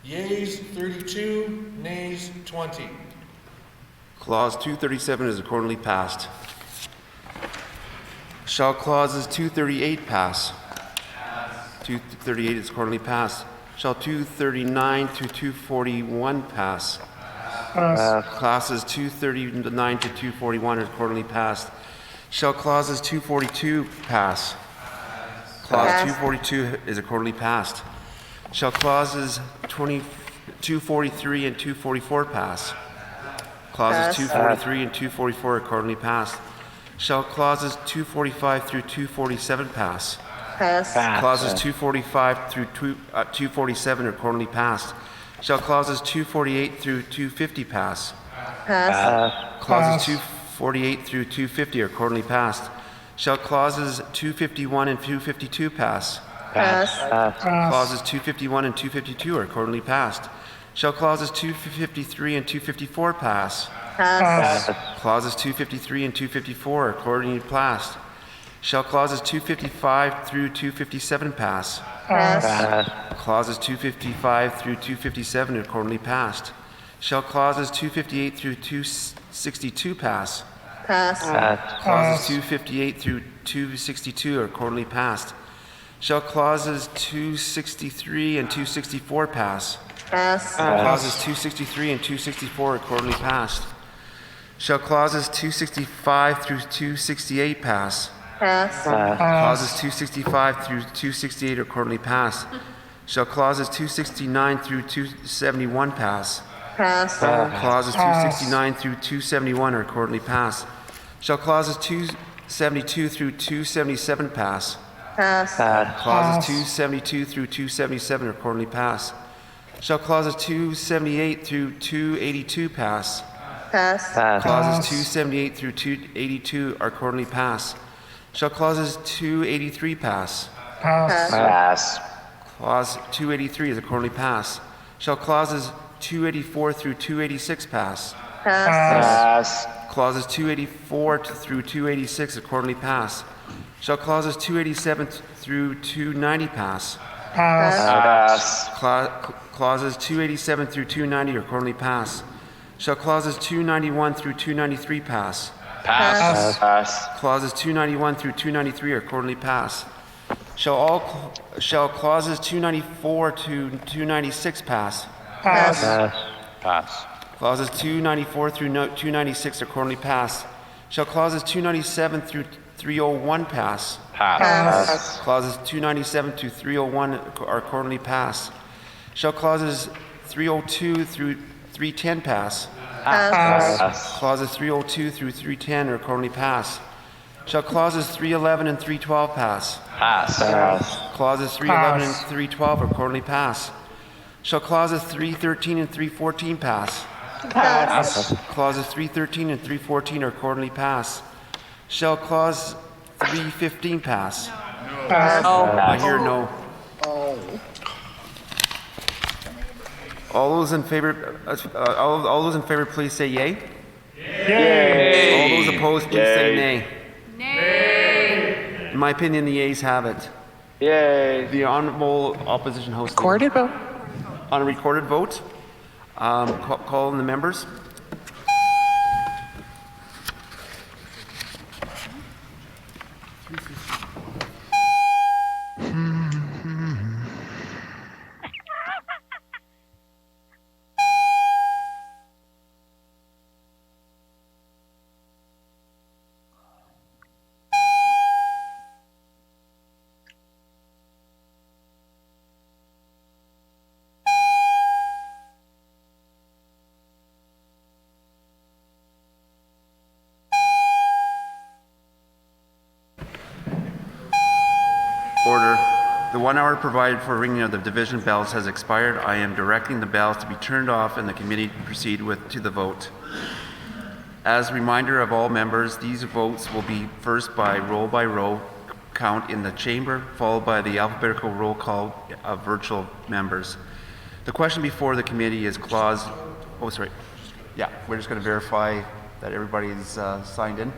S14: Yeas 32, nays 20.
S1: Clause 237 is accordingly passed. Shall clauses 238 pass? 238 is accordingly passed. Shall 239 to 241 pass? Clauses 239 to 241 are accordingly passed. Shall clauses 242 pass? Clause 242 is accordingly passed. Shall clauses 243 and 244 pass? Clauses 243 and 244 are accordingly passed. Shall clauses 245 through 247 pass? Clauses 245 through 247 are accordingly passed. Shall clauses 248 through 250 pass? Clauses 248 through 250 are accordingly passed. Shall clauses 251 and 252 pass? Clauses 251 and 252 are accordingly passed. Shall clauses 253 and 254 pass? Clauses 253 and 254 are accordingly passed. Shall clauses 255 through 257 pass? Clauses 255 through 257 are accordingly passed. Shall clauses 258 through 262 pass? Clauses 258 through 262 are accordingly passed. Shall clauses 263 and 264 pass? Clauses 263 and 264 are accordingly passed. Shall clauses 265 through 268 pass? Clauses 265 through 268 are accordingly passed. Shall clauses 269 through 271 pass? Clauses 269 through 271 are accordingly passed. Shall clauses 272 through 277 pass? Clauses 272 through 277 are accordingly passed. Shall clauses 278 through 282 pass? Clauses 278 through 282 are accordingly passed. Shall clauses 283 pass? Clause 283 is accordingly passed. Shall clauses 284 through 286 pass? Clauses 284 through 286 accordingly pass. Shall clauses 287 through 290 pass? Clauses 287 through 290 are accordingly passed. Shall clauses 291 through 293 pass? Clauses 291 through 293 are accordingly passed. Shall clauses 294 to 296 pass? Clauses 294 through 296 are accordingly passed. Shall clauses 297 through 301 pass? Clauses 297 to 301 are accordingly passed. Shall clauses 302 through 310 pass? Clauses 302 through 310 are accordingly passed. Shall clauses 311 and 312 pass? Clauses 311 and 312 are accordingly passed. Shall clauses 313 and 314 pass? Clauses 313 and 314 are accordingly passed. Shall clause 315 pass? I hear no. All those in favor, all those in favor, please say yay. Yay. All those opposed, please say nay. Nay. In my opinion, the yeas have it. Yay. The honorable opposition host.
S4: Recorded vote?
S1: On a recorded vote, call in the members. Order. The 1 hour provided for ringing of the division bells has expired. I am directing the bells to be turned off and the committee to proceed to the vote. As a reminder of all members, these votes will be first by row count in the chamber, followed by the alphabetical roll call of virtual members. The question before the committee is clause, oh sorry, yeah, we're just going to verify that everybody's signed in.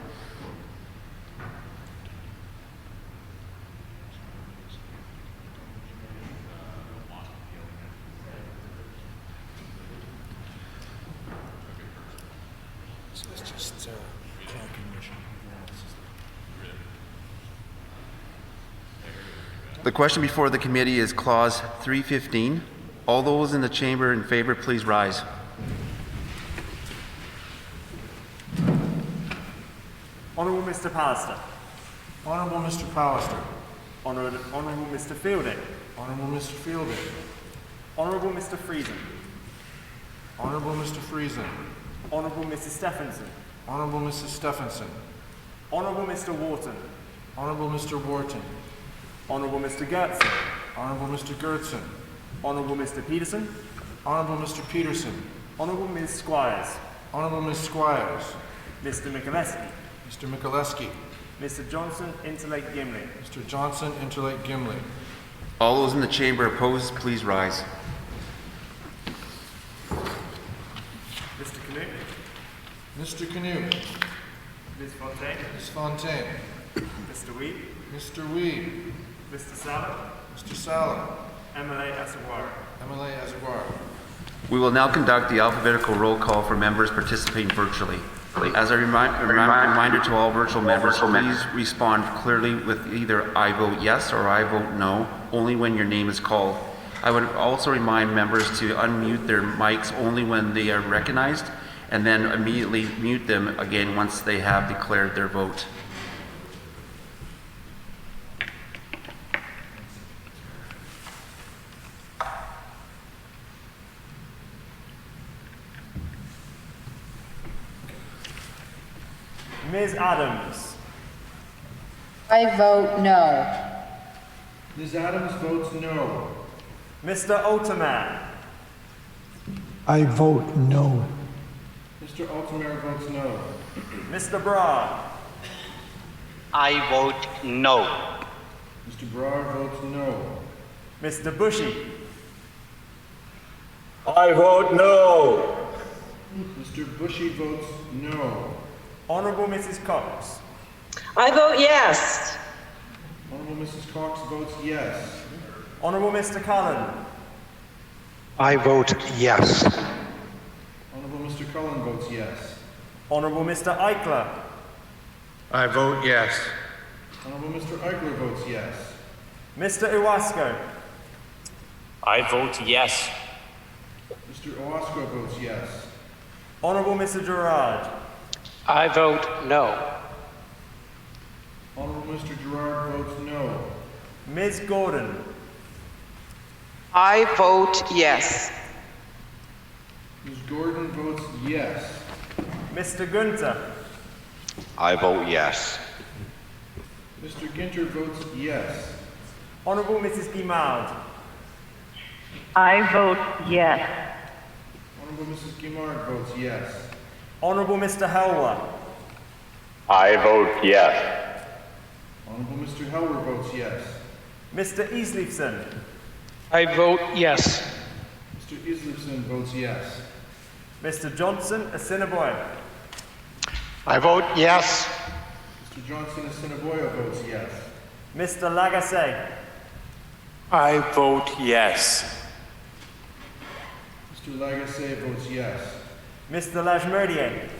S1: The question before the committee is clause 315. All those in the chamber in favor, please rise.
S5: Honourable Mr. Pallister.
S3: Honourable Mr. Pallister.
S5: Honourable Mr. Fielding.
S3: Honourable Mr. Fielding.
S5: Honourable Mr. Friesen.
S3: Honourable Mr. Friesen.
S5: Honourable Mrs. Stephenson.
S3: Honourable Mrs. Stephenson.
S5: Honourable Mr. Wharton.
S3: Honourable Mr. Wharton.
S5: Honourable Mr. Gertson.
S3: Honourable Mr. Gertson.
S5: Honourable Mr. Peterson.
S3: Honourable Mr. Peterson.
S5: Honourable Ms. Squires.
S3: Honourable Ms. Squires.
S5: Mr. Mikuleski.
S3: Mr. Mikuleski.
S5: Mr. Johnson, Interlake Gimley.
S3: Mr. Johnson, Interlake Gimley.
S1: All those in the chamber opposed, please rise.
S5: Mr. Canute.
S3: Mr. Canute.
S5: Ms. Fontaine.
S3: Ms. Fontaine.
S5: Mr. Weed.
S3: Mr. Weed.
S5: Mr. Salah.
S3: Mr. Salah.
S5: MLA Asawara.
S3: MLA Azuara.
S1: We will now conduct the alphabetical roll call for members participating virtually. As a reminder to all virtual members, please respond clearly with either I vote yes or I vote no, only when your name is called. I would also remind members to unmute their mics only when they are recognized, and then immediately mute them again once they have declared their vote.
S5: Ms. Adams.
S10: I vote no.
S3: Ms. Adams votes no.
S5: Mr. Altemer.
S11: I vote no.
S3: Mr. Altemer votes no.
S5: Mr. Brar.
S7: I vote no.
S3: Mr. Brar votes no.
S5: Mr. Bushy.
S7: I vote no.
S3: Mr. Bushy votes no.
S5: Honourable Mrs. Cox.
S10: I vote yes.
S3: Honourable Mrs. Cox votes yes.
S5: Honourable Mr. Cullen.
S7: I vote yes.
S3: Honourable Mr. Cullen votes yes.
S5: Honourable Mr. Eichler.
S7: I vote yes.
S3: Honourable Mr. Eichler votes yes.
S5: Mr. Iwasko.
S7: I vote yes.
S3: Mr. Owasco votes yes.
S5: Honourable Mr. Gerard.
S6: I vote no.
S3: Honourable Mr. Gerard votes no.
S5: Ms. Gordon.
S4: I vote yes.
S3: Ms. Gordon votes yes.
S5: Mr. Gunter.
S7: I vote yes.
S3: Mr. Ginter votes yes.
S5: Honourable Mrs. Guimard.
S10: I vote yes.
S3: Honourable Mrs. Guimard votes yes.
S5: Honourable Mr. Helwer.
S7: I vote yes.
S3: Honourable Mr. Helwer votes yes.
S5: Mr. Easleyson.
S6: I vote yes.
S3: Mr. Islipson votes yes.
S5: Mr. Johnson, Assiniboia.
S7: I vote yes.
S3: Mr. Johnson Assiniboia votes yes.
S5: Mr. Lagacé.
S7: I vote yes.
S3: Mr. Lagacé votes yes.
S5: Mr. Lajmerdier.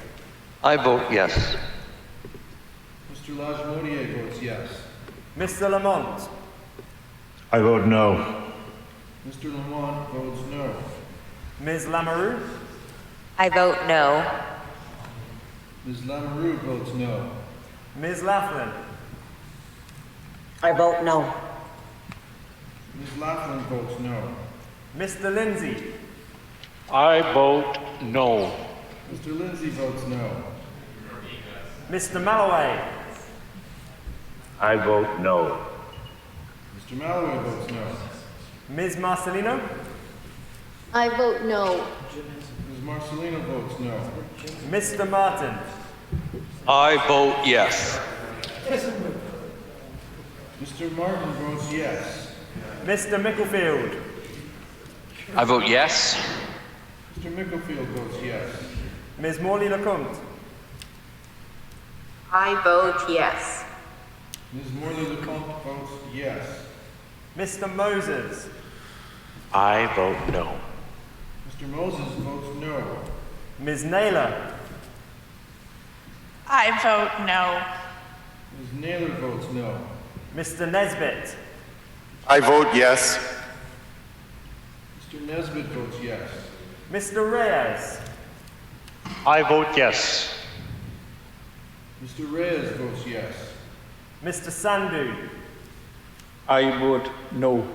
S7: I vote yes.
S3: Mr. Lajmodier votes yes.
S5: Mr. Lamont.
S7: I vote no.
S3: Mr. Lamont votes no.
S5: Ms. Lamoureux.
S10: I vote no.
S3: Ms. Lamoureux votes no.
S5: Ms. Laughlin.
S10: I vote no.
S3: Ms. Laughlin votes no.
S5: Mr. Lindsay.
S6: I vote no.
S3: Mr. Lindsay votes no.
S5: Mr. Malloway.
S7: I vote no.
S3: Mr. Malloway votes no.
S5: Ms. Marcelino,
S2: I vote no.
S3: Ms. Marcelino votes no.
S5: Mr. Martin,
S6: I vote yes.
S3: Mr. Martin votes yes.
S5: Mr. Micklefield,
S6: I vote yes.
S3: Mr. Micklefield votes yes.
S5: Ms. Morley Lecomte,
S10: I vote yes.
S3: Ms. Morley Lecomte votes yes.
S5: Mr. Moses,
S6: I vote no.
S3: Mr. Moses votes no.
S5: Ms. Naylor,
S4: I vote no.
S3: Ms. Naylor votes no.
S5: Mr. Nesbitt,
S7: I vote yes.
S3: Mr. Nesbitt votes yes.
S5: Mr. Reyes,
S6: I vote yes.
S3: Mr. Reyes votes yes.
S5: Mr. Sandhu,
S8: I vote no.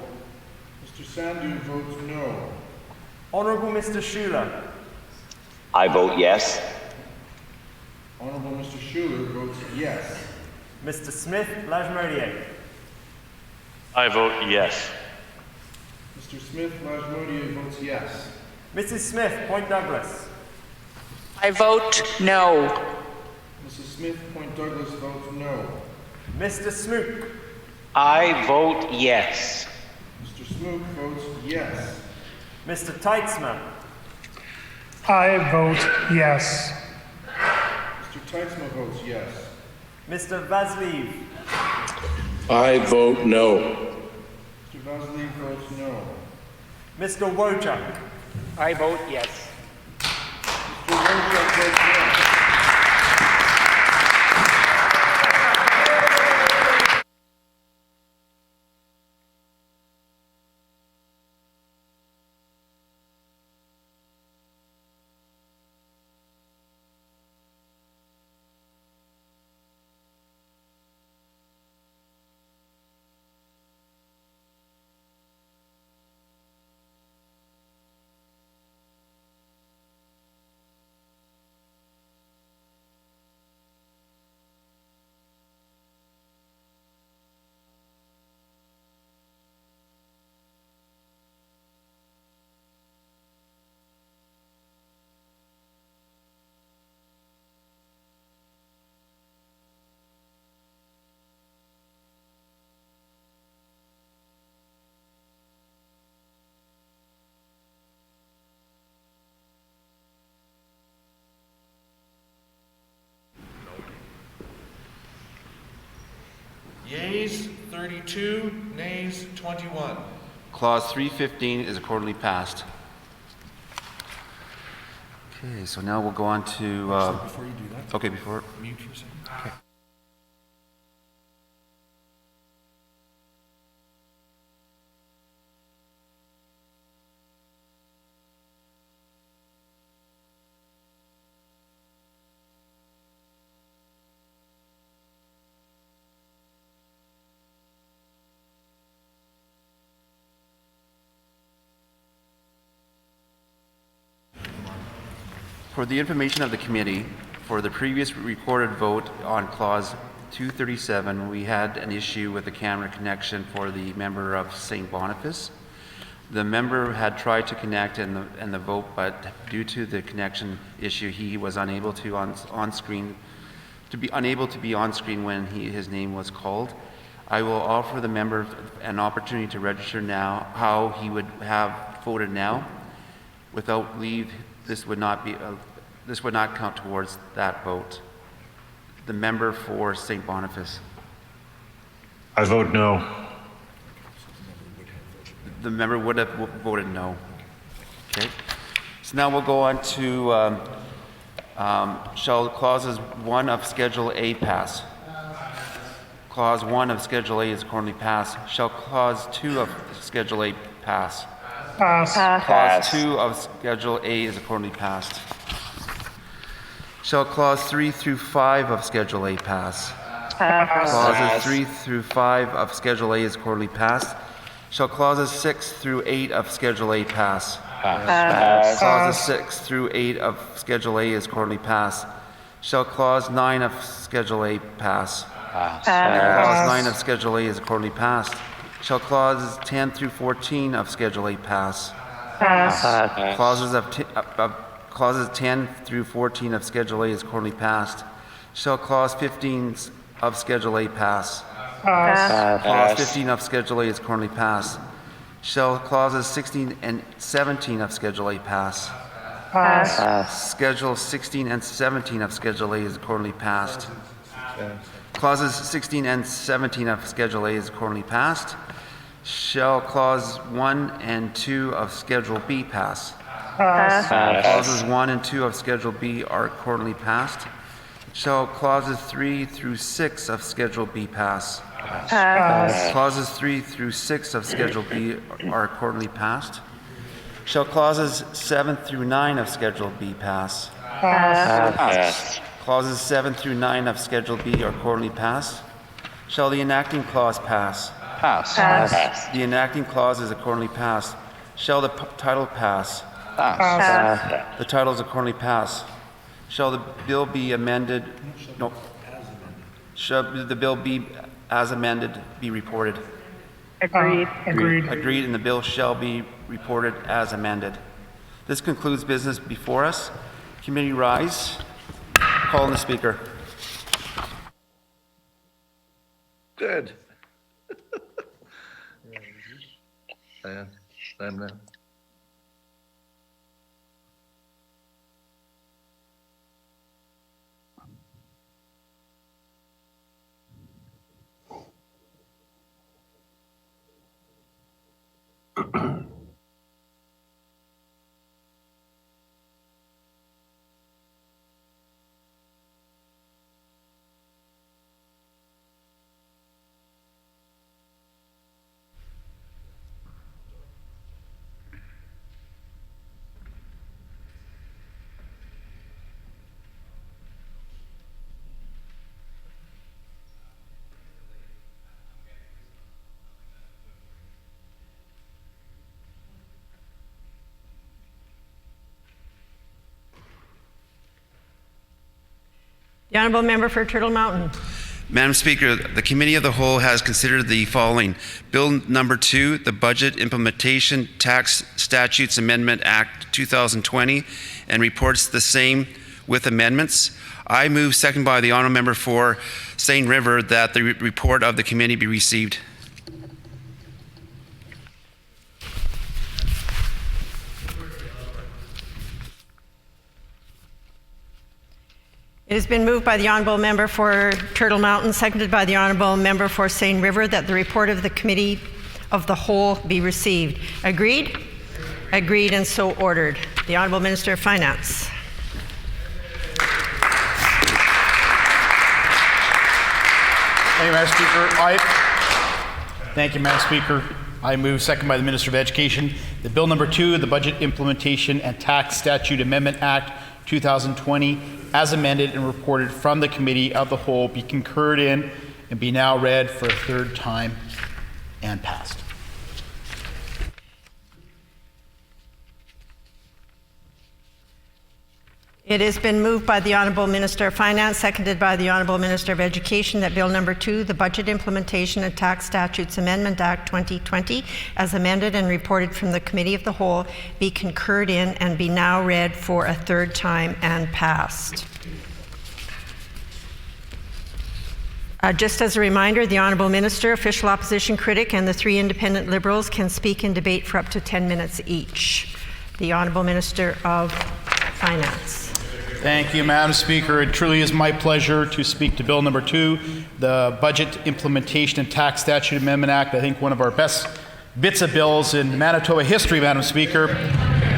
S3: Mr. Sandhu votes no.
S5: Honourable Mr. Schuler,
S7: I vote yes.
S3: Honorable Mr. Schuler votes yes.
S5: Mr. Smith Lajmodier,
S6: I vote yes.
S3: Mr. Smith Lajmodier votes yes.
S5: Mrs. Smith Point Douglas,
S4: I vote no.
S3: Mrs. Smith Point Douglas votes no.
S5: Mr. Smook,
S6: I vote yes.
S3: Mr. Smook votes yes.
S5: Mr. Teitzma,
S11: I vote yes.
S3: Mr. Teitzma votes yes.
S5: Mr. Vazlev,
S7: I vote no.
S3: Mr. Vasily votes no.
S5: Mr. Wojcik,
S6: I vote yes.
S3: Mr. Wojcik votes yes. Yeas 32, nays 21.
S1: Clause 315 is accordingly passed. Okay, so now we'll go on to...
S14: Before you do that,
S1: okay, before...
S14: mute for a second.
S1: Okay. For the information of the committee, for the previous recorded vote on Clause 237, we had an issue with the camera connection for the member of St. Boniface. The member had tried to connect in the vote, but due to the connection issue, he was unable to be on screen when his name was called. I will offer the member an opportunity to register now how he would have voted now. Without leave, this would not count towards that vote. The member for St. Boniface.
S7: I vote no.
S1: The member would have voted no. Okay. So now we'll go on to shall clauses 1 of Schedule A pass? Clause 1 of Schedule A is accordingly passed. Shall Clause 2 of Schedule A pass?
S11: Pass.
S1: Clause 2 of Schedule A is accordingly passed. Shall Clause 3 through 5 of Schedule A pass? Clauses 3 through 5 of Schedule A is accordingly passed. Shall Clauses 6 through 8 of Schedule A pass? Clauses 6 through 8 of Schedule A is accordingly passed. Shall Clause 9 of Schedule A pass? Clause 9 of Schedule A is accordingly passed. Shall clauses 10 through 14 of Schedule A pass?
S10: Pass.
S1: Clauses 10 through 14 of Schedule A is accordingly passed. Shall clause 15 of Schedule A pass?
S10: Pass.
S1: Clause 15 of Schedule A is accordingly passed. Shall clauses 16 and 17 of Schedule A pass?
S10: Pass.
S1: Schedule 16 and 17 of Schedule A is accordingly passed. Clauses 16 and 17 of Schedule A is accordingly passed. Shall clause 1 and 2 of Schedule B pass?
S10: Pass.
S1: Clauses 1 and 2 of Schedule B are accordingly passed. Shall clauses 3 through 6 of Schedule B pass?
S10: Pass.
S1: Clauses 3 through 6 of Schedule B are accordingly passed. Shall clauses 7 through 9 of Schedule B pass?
S10: Pass.
S1: Clauses 7 through 9 of Schedule B are accordingly passed. Shall the enacting clause pass?
S10: Pass.
S1: The enacting clause is accordingly passed. Shall the title pass?
S10: Pass.
S1: The title is accordingly passed. Shall the bill be amended? No. Shall the bill be as amended be reported?
S10: Agreed.
S11: Agreed.
S1: Agreed, and the bill shall be reported as amended. This concludes business before us. Committee rise. Call on the speaker.
S3: Good. I'm not.
S15: The Honourable Member for Turtle Mountain.
S1: Madam Speaker, the Committee of the Whole has considered the following. Bill number 2, the Budget Implementation Tax Statutes Amendment Act 2020, and reports the same with amendments. I move, second by the Honourable Member for St. River, that the report of the committee be received.
S15: It has been moved by the Honourable Member for Turtle Mountain, seconded by the Honourable Member for Seine River, that the report of the Committee of the Whole be received. Agreed? Agreed, and so ordered. The Honourable Minister of Finance.
S16: Thank you, Madam Speaker. Thank you, Madam Speaker. I move, second by the Minister of Education, that Bill number 2, the Budget Implementation and Tax Statute Amendment Act 2020, as amended and reported from the Committee of the Whole, be concurred in and be now read for a third time and passed.
S15: It has been moved by the Honourable Minister of Finance, seconded by the Honourable Minister of Education, that Bill number 2, the Budget Implementation and Tax Statutes Amendment Act 2020, as amended and reported from the Committee of the Whole, be concurred in and be now read for a third time and passed. Just as a reminder, the Honourable Minister, Official Opposition Critic, and the 3 Independent Liberals can speak in debate for up to 10 minutes each. The Honourable Minister of Finance.
S16: Thank you, Madam Speaker. It truly is my pleasure to speak to Bill number 2, the Budget Implementation and Tax Statute Amendment Act. I think one of our best bits of bills in Manitoba history, Madam Speaker.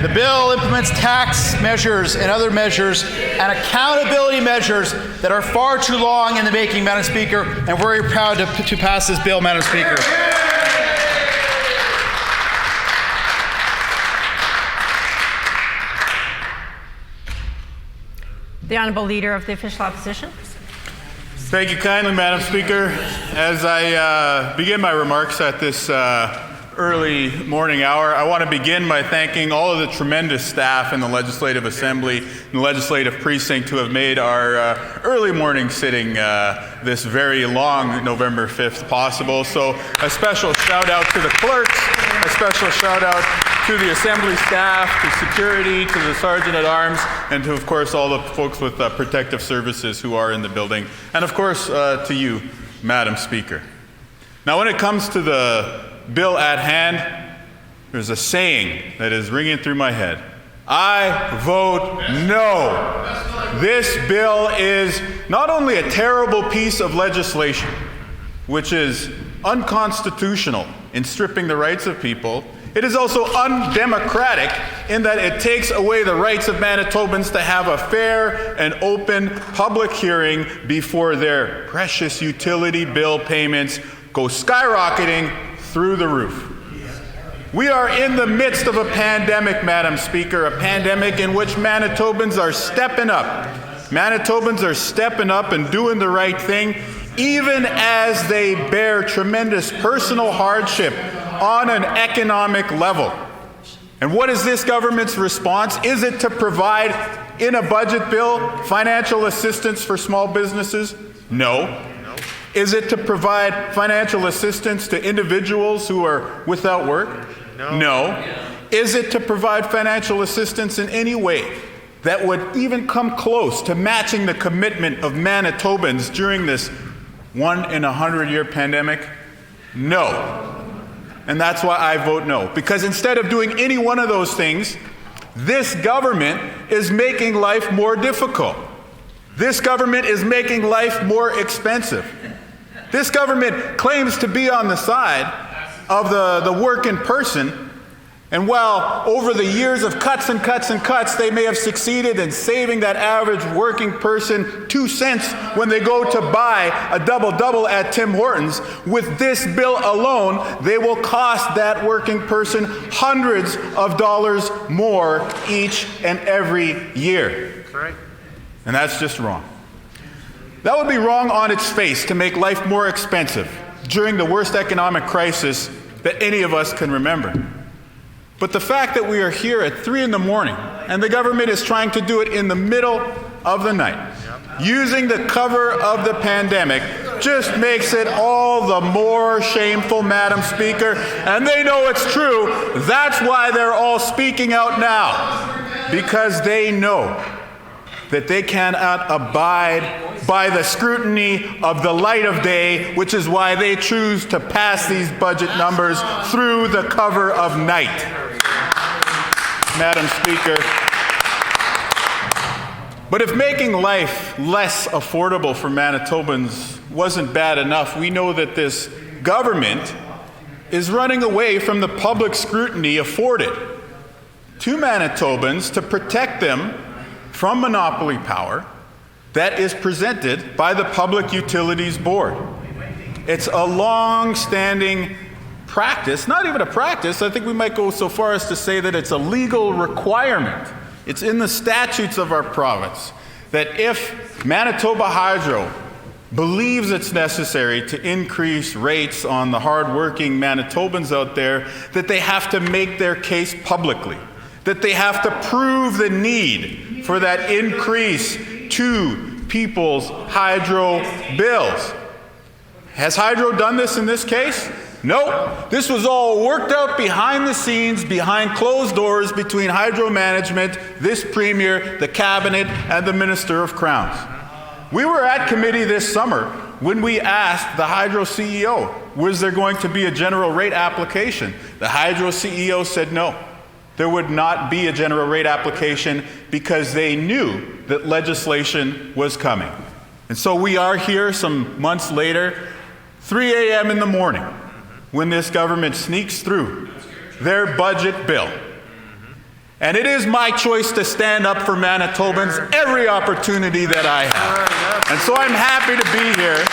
S16: The bill implements tax measures and other measures and accountability measures that are far too long in the making, Madam Speaker, and we're very proud to pass this bill, Madam Speaker.
S15: The Honourable Leader of the Official Opposition.
S17: Thank you kindly, Madam Speaker. As I begin my remarks at this early morning hour. I want to begin by thanking all of the tremendous staff in the Legislative Assembly and the Legislative Precinct who have made our early morning sitting this very long November 5th possible. So a special shout out to the clerks, a special shout out to the Assembly staff, to security, to the Sergeant at Arms, and to, of course, all the folks with protective services who are in the building, and of course to you, Madam Speaker. Now, when it comes to the bill at hand, there's a saying that is ringing through my head. I vote no. This bill is not only a terrible piece of legislation, which is unconstitutional in stripping the rights of people, it is also undemocratic in that it takes away the rights of Manitobans to have a fair and open public hearing before their precious utility bill payments go skyrocketing through the roof. We are in the midst of a pandemic, Madam Speaker, a pandemic in which Manitobans are stepping up. Manitobans are stepping up and doing the right thing, even as they bear tremendous personal hardship on an economic level. And what is this government's response? Is it to provide, in a budget bill, financial assistance for small businesses? No. Is it to provide financial assistance to individuals who are without work? No. Is it to provide financial assistance in any way that would even come close to matching the commitment of Manitobans during this 1 in a 100-year pandemic? No. And that's why I vote no. Because instead of doing any one of those things, this government is making life more difficult. This government is making life more expensive. This government claims to be on the side of the working person, and while over the years of cuts and cuts and cuts, they may have succeeded in saving that average working person 2 cents when they go to buy a double-double at Tim Hortons, with this bill alone, they will cost that working person hundreds of dollars more each and every year. And that's just wrong. That would be wrong on its face to make life more expensive during the worst economic crisis that any of us can remember. But the fact that we are here at 3 in the morning and the government is trying to do it in the middle of the night, using the cover of the pandemic, just makes it all the more shameful, Madam Speaker. And they know it's true. That's why they're all speaking out now, because they know that they cannot abide by the scrutiny of the light of day, which is why they choose to pass these budget numbers through the cover of night. Madam Speaker, but if making life less affordable for Manitobans wasn't bad enough, we know that this government is running away from the public scrutiny afforded to Manitobans to protect them from monopoly power that is presented by the Public Utilities Board. It's a long-standing practice, not even a practice, I think we might go so far as to say that it's a legal requirement. It's in the statutes of our province that if Manitoba Hydro believes it's necessary to increase rates on the hard-working Manitobans out there, that they have to make their case publicly, that they have to prove the need for that increase to people's hydro bills. Has Hydro done this in this case? Nope. This was all worked out behind the scenes, behind closed doors, between Hydro management, this Premier, the Cabinet, and the Minister of Crowns. We were at committee this summer when we asked the Hydro CEO, was there going to be a general rate application? The Hydro CEO said no. There would not be a general rate application because they knew that legislation was coming. And so we are here some months later, 3 a.m. in the morning, when this government sneaks through their budget bill. And it is my choice to stand up for Manitobans every opportunity that I have. And so I'm happy to be here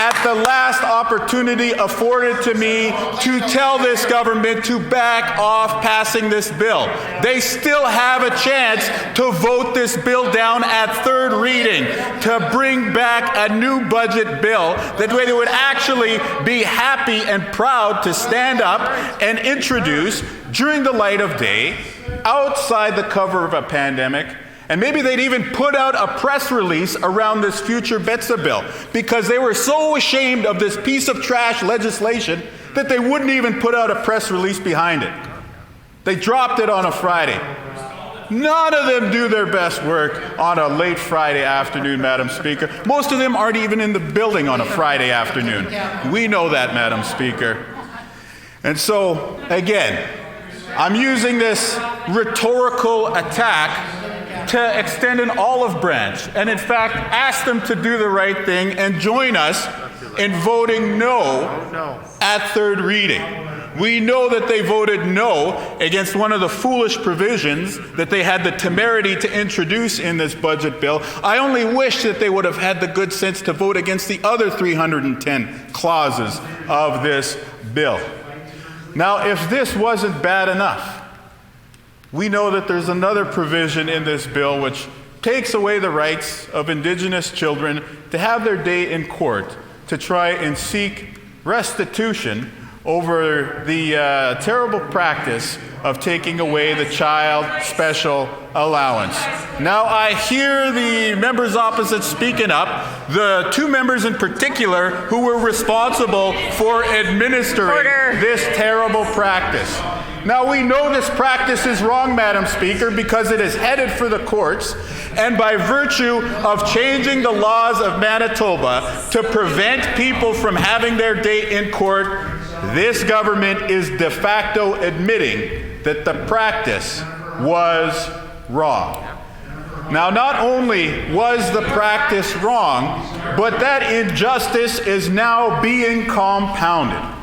S17: at the last opportunity afforded to me to tell this government to back off passing this bill. They still have a chance to vote this bill down at third reading to bring back a new budget bill that way they would actually be happy and proud to stand up and introduce during the light of day, outside the cover of a pandemic. And maybe they'd even put out a press release around this future BITSA bill because they were so ashamed of this piece of trash legislation that they wouldn't even put out a press release behind it. They dropped it on a Friday. None of them do their best work on a late Friday afternoon, Madam Speaker. Most of them aren't even in the building on a Friday afternoon. We know that, Madam Speaker. And so, again, I'm using this rhetorical attack to extend an olive branch and in fact ask them to do the right thing and join us in voting no at third reading. We know that they voted no against one of the foolish provisions that they had the temerity to introduce in this budget bill. I only wish that they would have had the good sense to vote against the other 310 clauses of this bill. Now, if this wasn't bad enough, we know that there's another provision in this bill which takes away the rights of Indigenous children to have their day in court to try and seek restitution over the terrible practice of taking away the child special allowance. Now I hear the members opposite speaking up, the two members in particular who were responsible for administering this terrible practice. Now we know this practice is wrong, Madam Speaker, because it is headed for the courts, and by virtue of changing the laws of Manitoba to prevent people from having their day in court, this government is de facto admitting that the practice was wrong. Now, not only was the practice wrong, but that injustice is now being compounded.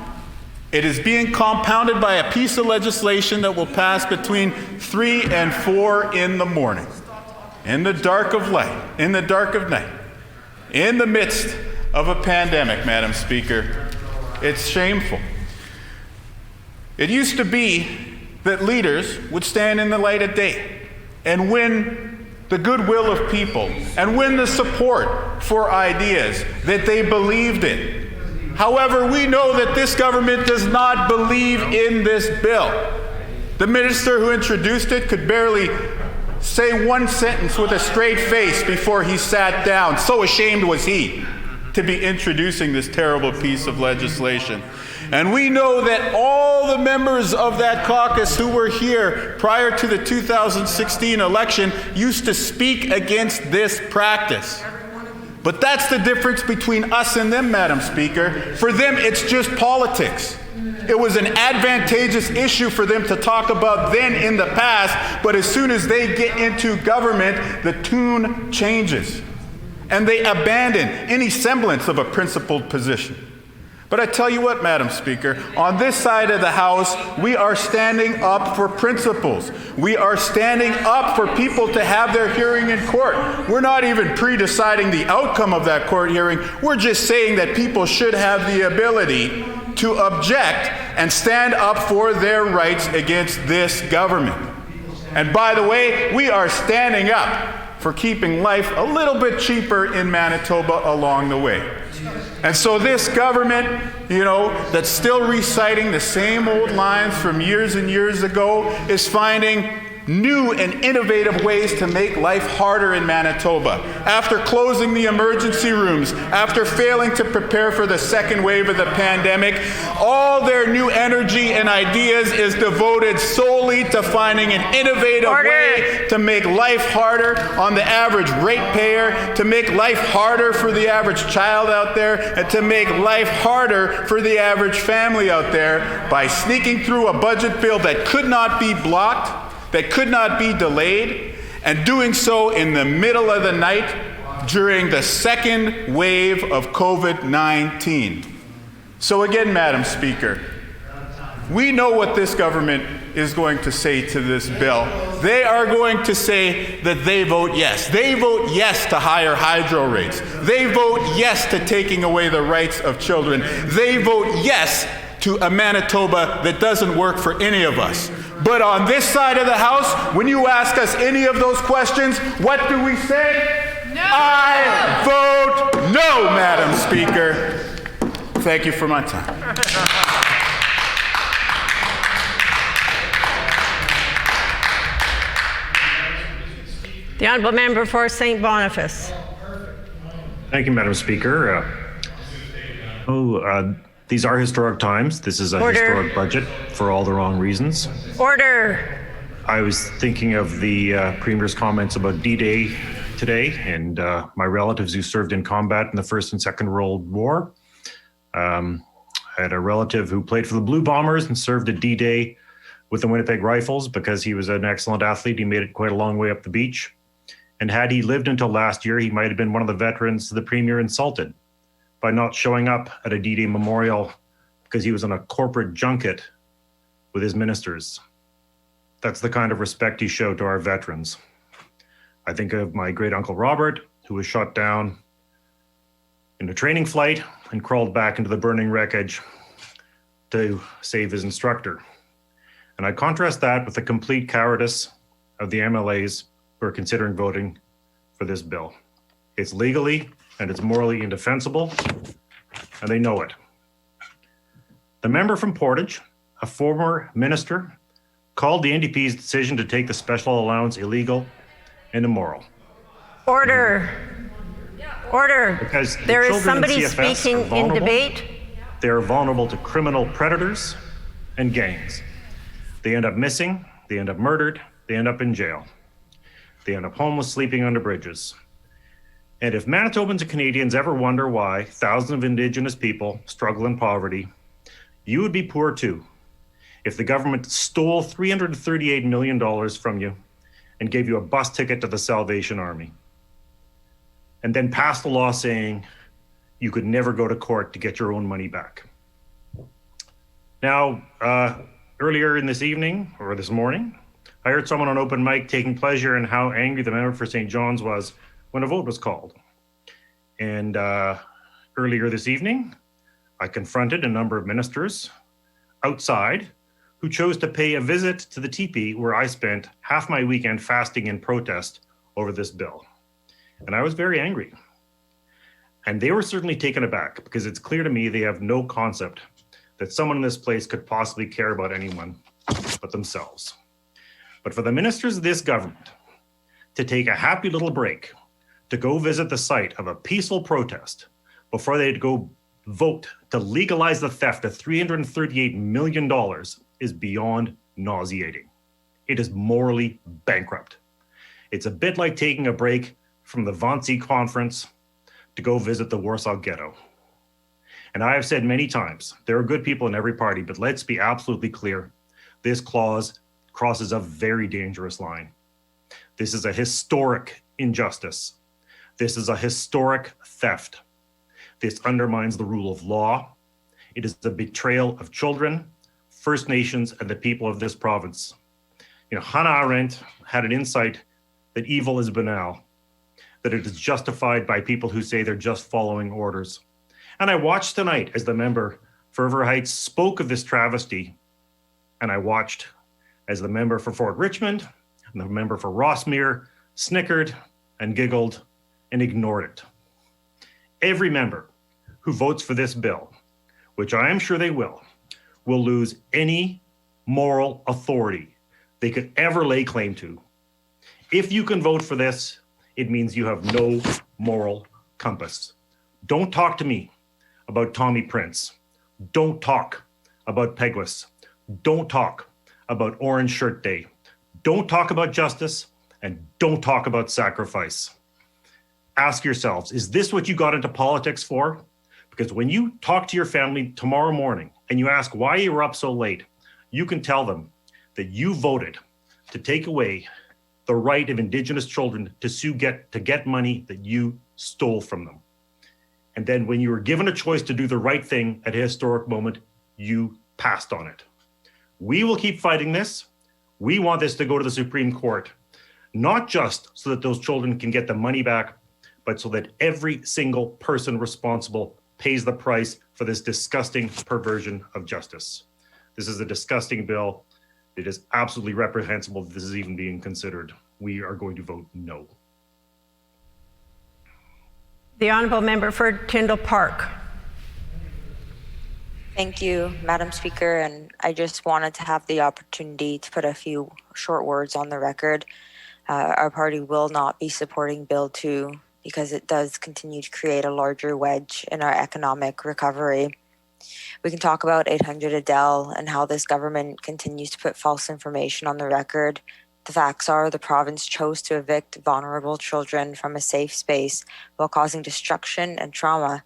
S17: It is being compounded by a piece of legislation that will pass between 3 and 4 in the morning, in the dark of night, in the midst of a pandemic, Madam Speaker. It's shameful. It used to be that leaders would stand in the light of day and win the goodwill of people and win the support for ideas that they believed in. However, we know that this government does not believe in this bill. The minister who introduced it could barely say one sentence with a straight face before he sat down. So ashamed was he to be introducing this terrible piece of legislation. And we know that all the members of that caucus who were here prior to the 2016 election used to speak against this practice. But that's the difference between us and them, Madam Speaker. For them, it's just politics. It was an advantageous issue for them to talk about then in the past, but as soon as they get into government, the tune changes. And they abandon any semblance of a principled position. But I tell you what, Madam Speaker, on this side of the House, we are standing up for principles. We are standing up for people to have their hearing in court. We're not even pre-deciding the outcome of that court hearing. We're just saying that people should have the ability to object and stand up for their rights against this government. And by the way, we are standing up for keeping life a little bit cheaper in Manitoba along the way. And so this government, that's still reciting the same old lines from years and years ago is finding new and innovative ways to make life harder in Manitoba. After closing the emergency rooms, after failing to prepare for the second wave of the pandemic, all their new energy and ideas is devoted solely to finding an innovative way to make life harder on the average ratepayer, to make life harder for the average child out there, and to make life harder for the average family out there by sneaking through a budget bill that could not be blocked, that could not be delayed, and doing so in the middle of the night during the second wave of COVID-19. So again, Madam Speaker, We know what this government is going to say to this bill. They are going to say that they vote yes. They vote yes to higher hydro rates. They vote yes to taking away the rights of children. They vote yes to a Manitoba that doesn't work for any of us. But on this side of the House, when you ask us any of those questions, what do we say? No! I vote no, Madam Speaker. Thank you for my time.
S15: The Honourable Member for St. Boniface.
S18: Thank you, Madam Speaker. These are historic times. This is a historic budget for all the wrong reasons.
S15: Order.
S18: I was thinking of the Premier's comments about D-Day today, and my relatives who served in combat in the First and Second World War. I had a relative who played for the Blue Bombers and served at D-Day with the Winnipeg Rifles because he was an excellent athlete. He made it quite a long way up the beach. And had he lived until last year, he might have been one of the veterans the Premier insulted by not showing up at a D-Day memorial because he was on a corporate junket with his ministers. That's the kind of respect you show to our veterans. I think of my great uncle Robert, who was shot down in a training flight and crawled back into the burning wreckage to save his instructor. And I contrast that with the complete cowardice of the MLAs who are considering voting for this bill. It's legally and it's morally indefensible, and they know it. The member from Portage, a former minister, called the NDP's decision to take the special allowance illegal and immoral.
S15: Order. Order.
S18: Because
S15: there is
S18: children in
S15: somebody
S18: CFS
S15: speaking
S18: are vulnerable.
S15: in debate.
S18: They are vulnerable to criminal predators and gangs. They end up missing, they end up murdered, they end up in jail. They end up homeless, sleeping under bridges. And if Manitobans and Canadians ever wonder why thousands of Indigenous people struggle in poverty, you would be poor too if the government stole $338 million from you and gave you a bus ticket to the Salvation Army, and then passed a law saying you could never go to court to get your own money back. Now, earlier in this evening, or this morning, I heard someone on open mic taking pleasure in how angry the member for St. John's was when a vote was called. And earlier this evening, I confronted a number of ministers outside who chose to pay a visit to the teepee where I spent half my weekend fasting in protest over this bill. And I was very angry. And they were certainly taken aback because it's clear to me they have no concept that someone in this place could possibly care about anyone but themselves. But for the ministers of this government to take a happy little break to go visit the site of a peaceful protest before they'd go vote to legalize the theft of $338 million is beyond nauseating. It is morally bankrupt. It's a bit like taking a break from the Wannsee Conference to go visit the Warsaw Ghetto. And I have said many times, there are good people in every party, but let's be absolutely clear. This clause crosses a very dangerous line. This is a historic injustice. This is a historic theft. This undermines the rule of law. It is the betrayal of children, First Nations, and the people of this province. Hannah Arendt had an insight that evil is banal, that it is justified by people who say they're just following orders. And I watched tonight as the member for River Heights spoke of this travesty, and I watched as the member for Fort Richmond and the member for Rossmere snickered and giggled and ignored it. Every member who votes for this bill, which I am sure they will lose any moral authority they could ever lay claim to. If you can vote for this, it means you have no moral compass. Don't talk to me about Tommy Prince. Don't talk about Peguis. Don't talk about Orange Shirt Day. Don't talk about justice, and don't talk about sacrifice. Ask yourselves, is this what you got into politics for? Because when you talk to your family tomorrow morning and you ask why you were up so late, you can tell them that you voted to take away the right of Indigenous children to get money that you stole from them. And then when you were given a choice to do the right thing at a historic moment, you passed on it. We will keep fighting this. We want this to go to the Supreme Court, not just so that those children can get the money back, but so that every single person responsible pays the price for this disgusting perversion of justice. This is a disgusting bill. It is absolutely reprehensible that this is even being considered. We are going to vote no.
S15: The Honourable Member for Tyndall Park.
S19: Thank you, Madam Speaker, and I just wanted to have the opportunity to put a few short words on the record. Our party will not be supporting Bill 2 because it does continue to create a larger wedge in our economic recovery. We can talk about 800 Adele and how this government continues to put false information on the record. The facts are the province chose to evict vulnerable children from a safe space while causing destruction and trauma.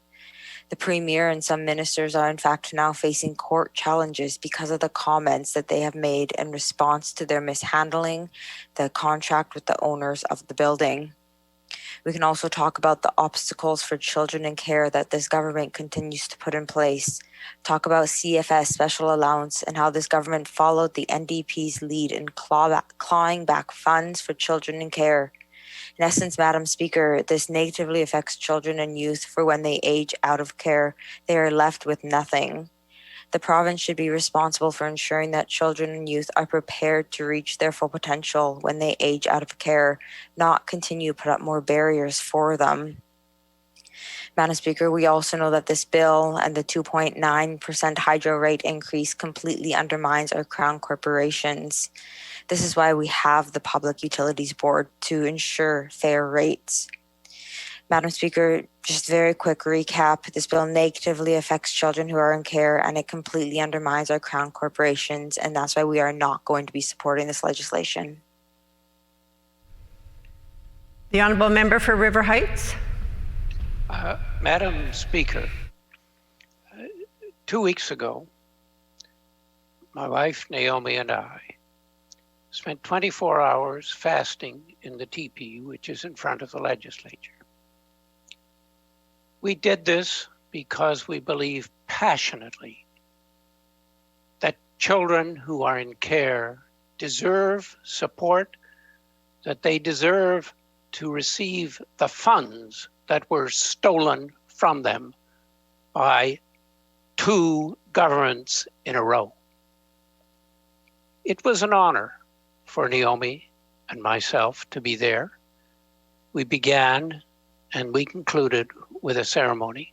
S19: The Premier and some ministers are in fact now facing court challenges because of the comments that they have made in response to their mishandling the contract with the owners of the building. We can also talk about the obstacles for children in care that this government continues to put in place. Talk about CFS special allowance and how this government followed the NDP's lead in clawing back funds for children in care. In essence, Madam Speaker, this negatively affects children and youth for when they age out of care. They are left with nothing. The province should be responsible for ensuring that children and youth are prepared to reach their full potential when they age out of care, not continue to put up more barriers for them. Madam Speaker, we also know that this bill and the 2.9% hydro rate increase completely undermines our crown corporations. This is why we have the Public Utilities Board to ensure fair rates. Madam Speaker, just a very quick recap. This bill negatively affects children who are in care and it completely undermines our crown corporations, and that's why we are not going to be supporting this legislation.
S15: The Honourable Member for River Heights.
S20: Madam Speaker, 2 weeks ago, my wife Naomi and I spent 24 hours fasting in the teepee, which is in front of the legislature. We did this because we believe passionately that children who are in care deserve support, that they deserve to receive the funds that were stolen from them by 2 governments in a row. It was an honor for Naomi and myself to be there. We began and we concluded with a ceremony.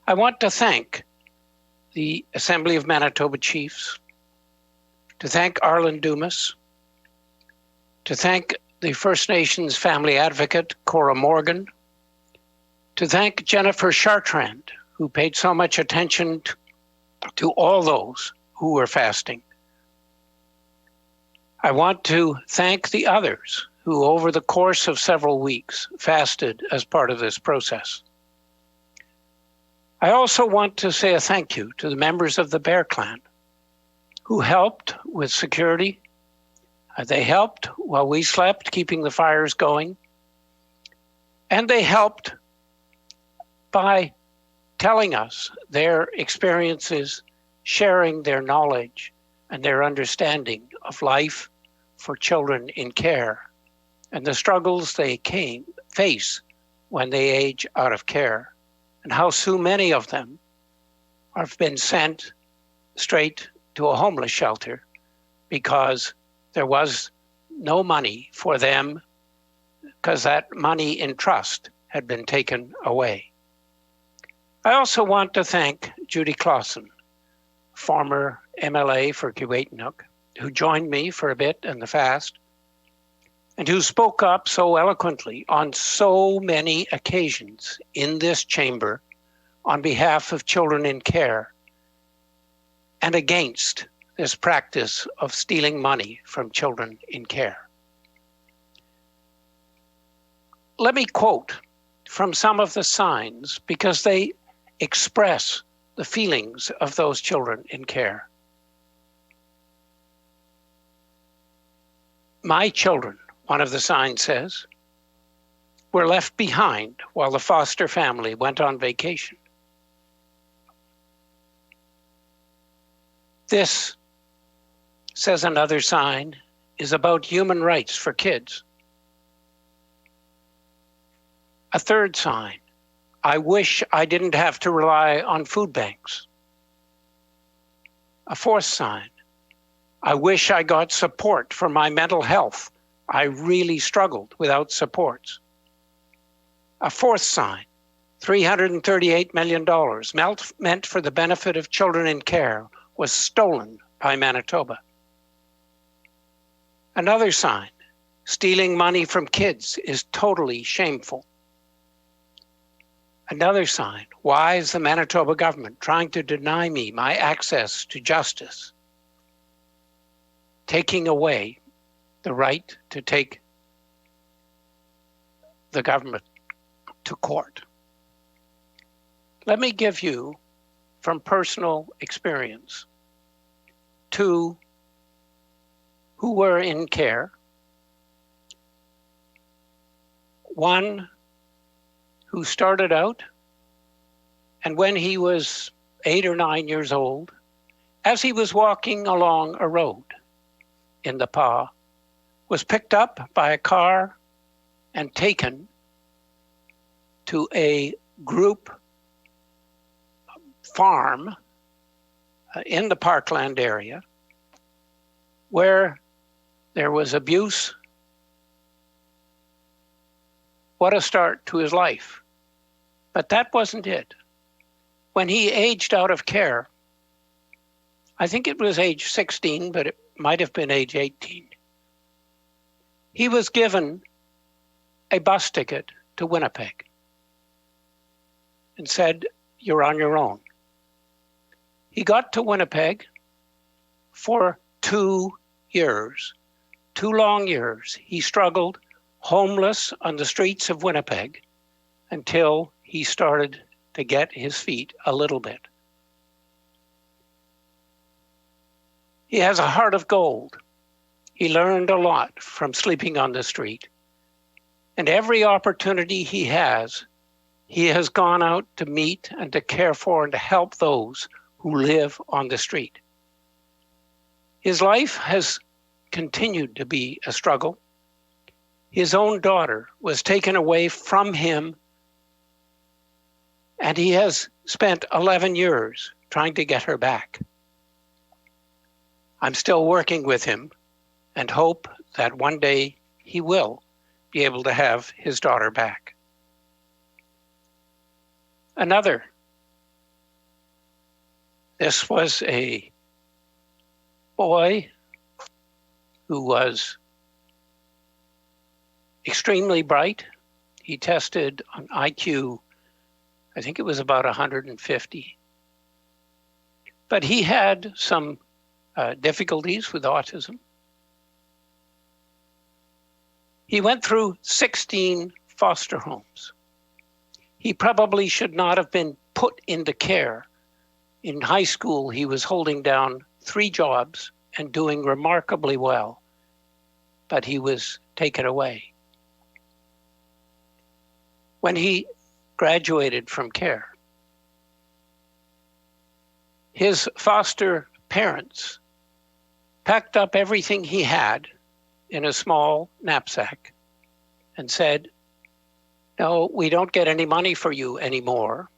S20: I want to thank the Assembly of Manitoba Chiefs, to thank Arlen Dumas, to thank the First Nations family advocate, Cora Morgan, to thank Jennifer Chartrand, who paid so much attention to all those who were fasting. I want to thank the others who over the course of several weeks fasted as part of this process. I also want to say a thank you to the members of the Bear Clan who helped with security. They helped while we slept, keeping the fires going. And they helped by telling us their experiences, sharing their knowledge and their understanding of life for children in care and the struggles they face when they age out of care, and how so many of them have been sent straight to a homeless shelter because there was no money for them because that money in trust had been taken away. I also want to thank Judy Clausen, former MLA for Kiiwetinoong, who joined me for a bit in the fast and who spoke up so eloquently on so many occasions in this chamber on behalf of children in care and against this practice of stealing money from children in care. Let me quote from some of the signs because they express the feelings of those children in care. My children, one of the signs says, were left behind while the foster family went on vacation. This says another sign, is about human rights for kids. A third sign, I wish I didn't have to rely on food banks. A fourth sign, I wish I got support for my mental health. I really struggled without supports. A fourth sign, $338 million meant for the benefit of children in care was stolen by Manitoba. Another sign, stealing money from kids is totally shameful. Another sign, why is the Manitoba government trying to deny me my access to justice? Taking away the right to take the government to court. Let me give you, from personal experience, two who were in care. One who started out, and when he was 8 or 9 years old, as he was walking along a road in the Pas, was picked up by a car and taken to a group farm in the Parkland area where there was abuse. What a start to his life. But that wasn't it. When he aged out of care, I think it was age 16, but it might have been age 18, he was given a bus ticket to Winnipeg and said, "You're on your own." He got to Winnipeg for 2 years, 2 long years. He struggled, homeless on the streets of Winnipeg, until he started to get his feet a little bit. He has a heart of gold. He learned a lot from sleeping on the street. And every opportunity he has gone out to meet and to care for and to help those who live on the street. His life has continued to be a struggle. His own daughter was taken away from him, and he has spent 11 years trying to get her back. I'm still working with him and hope that one day he will be able to have his daughter back. Another, this was a boy who was extremely bright. He tested on IQ, I think it was about 150. But he had some difficulties with autism. He went through 16 foster homes. He probably should not have been put into care. In high school, he was holding down 3 jobs and doing remarkably well, but he was taken away. When he graduated from care, his foster parents packed up everything he had in a small knapsack and said, "No, we don't get any money for you anymore.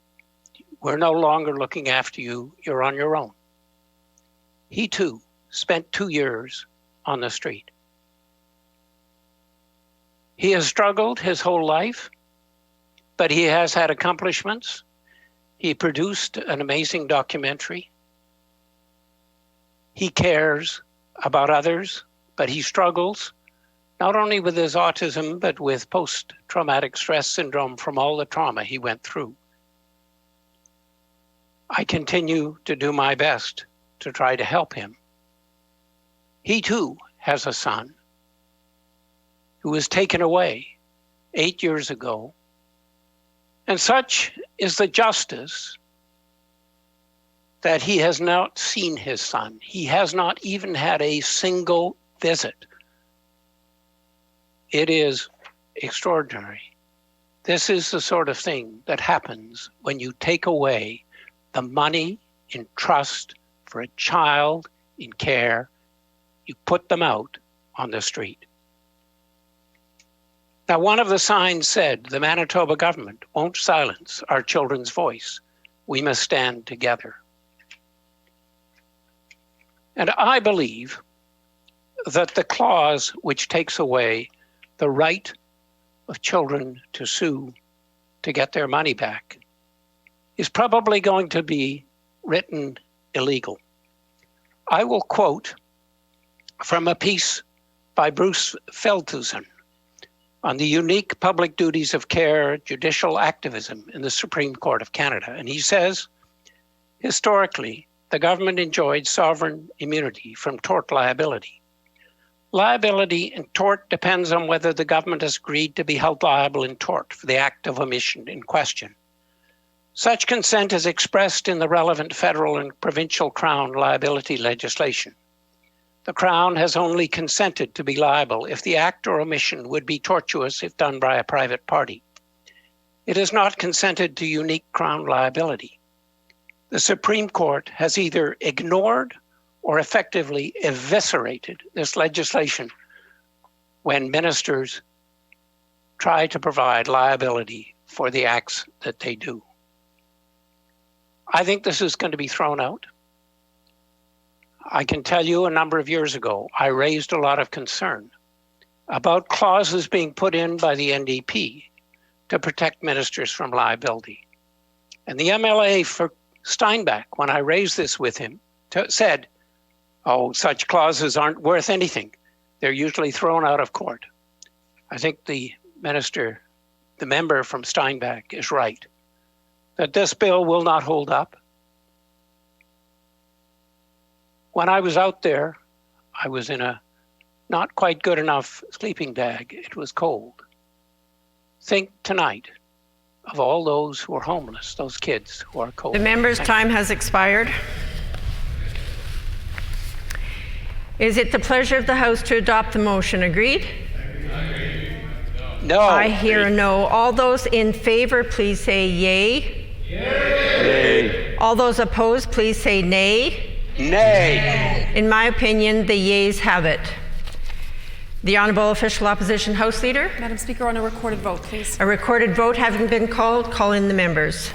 S20: We're no longer looking after you. You're on your own." He too spent 2 years on the street. He has struggled his whole life, but he has had accomplishments. He produced an amazing documentary. He cares about others, but he struggles not only with his autism, but with post-traumatic stress syndrome from all the trauma he went through. I continue to do my best to try to help him. He too has a son who was taken away 8 years ago. And such is the justice that he has not seen his son. He has not even had a single visit. It is extraordinary. This is the sort of thing that happens when you take away the money in trust for a child in care you put them out on the street. Now, one of the signs said, the Manitoba government won't silence our children's voice. We must stand together. And I believe that the clause which takes away the right of children to sue to get their money back is probably going to be written illegal. I will quote from a piece by Bruce Feldhusen on the unique public duties of care judicial activism in the Supreme Court of Canada. And he says, historically, the government enjoyed sovereign immunity from tort liability. Liability in tort depends on whether the government has agreed to be held liable in tort for the act of omission in question. Such consent is expressed in the relevant federal and provincial Crown liability legislation. The Crown has only consented to be liable if the act or omission would be tortuous if done by a private party. It has not consented to unique Crown liability. The Supreme Court has either ignored or effectively eviscerated this legislation when ministers try to provide liability for the acts that they do. I think this is going to be thrown out. I can tell you a number of years ago, I raised a lot of concern about clauses being put in by the NDP to protect ministers from liability. And the MLA for Steinbach, when I raised this with him, said, oh, such clauses aren't worth anything. They're usually thrown out of court. I think the member from Steinbach is right, that this bill will not hold up. When I was out there, I was in a not quite good enough sleeping bag. It was cold. Think tonight of all those who are homeless, those kids who are cold.
S15: The member's time has expired. Is it the pleasure of the House to adopt the motion? Agreed?
S20: No.
S15: I hear a no. All those in favor, please say yay.
S6: Yay.
S15: All those opposed, please say nay.
S20: Nay.
S15: In my opinion, the yeas have it. The Honourable Official Opposition House Leader.
S21: Madam Speaker, on a recorded vote, please.
S15: A recorded vote having been called, call in the members.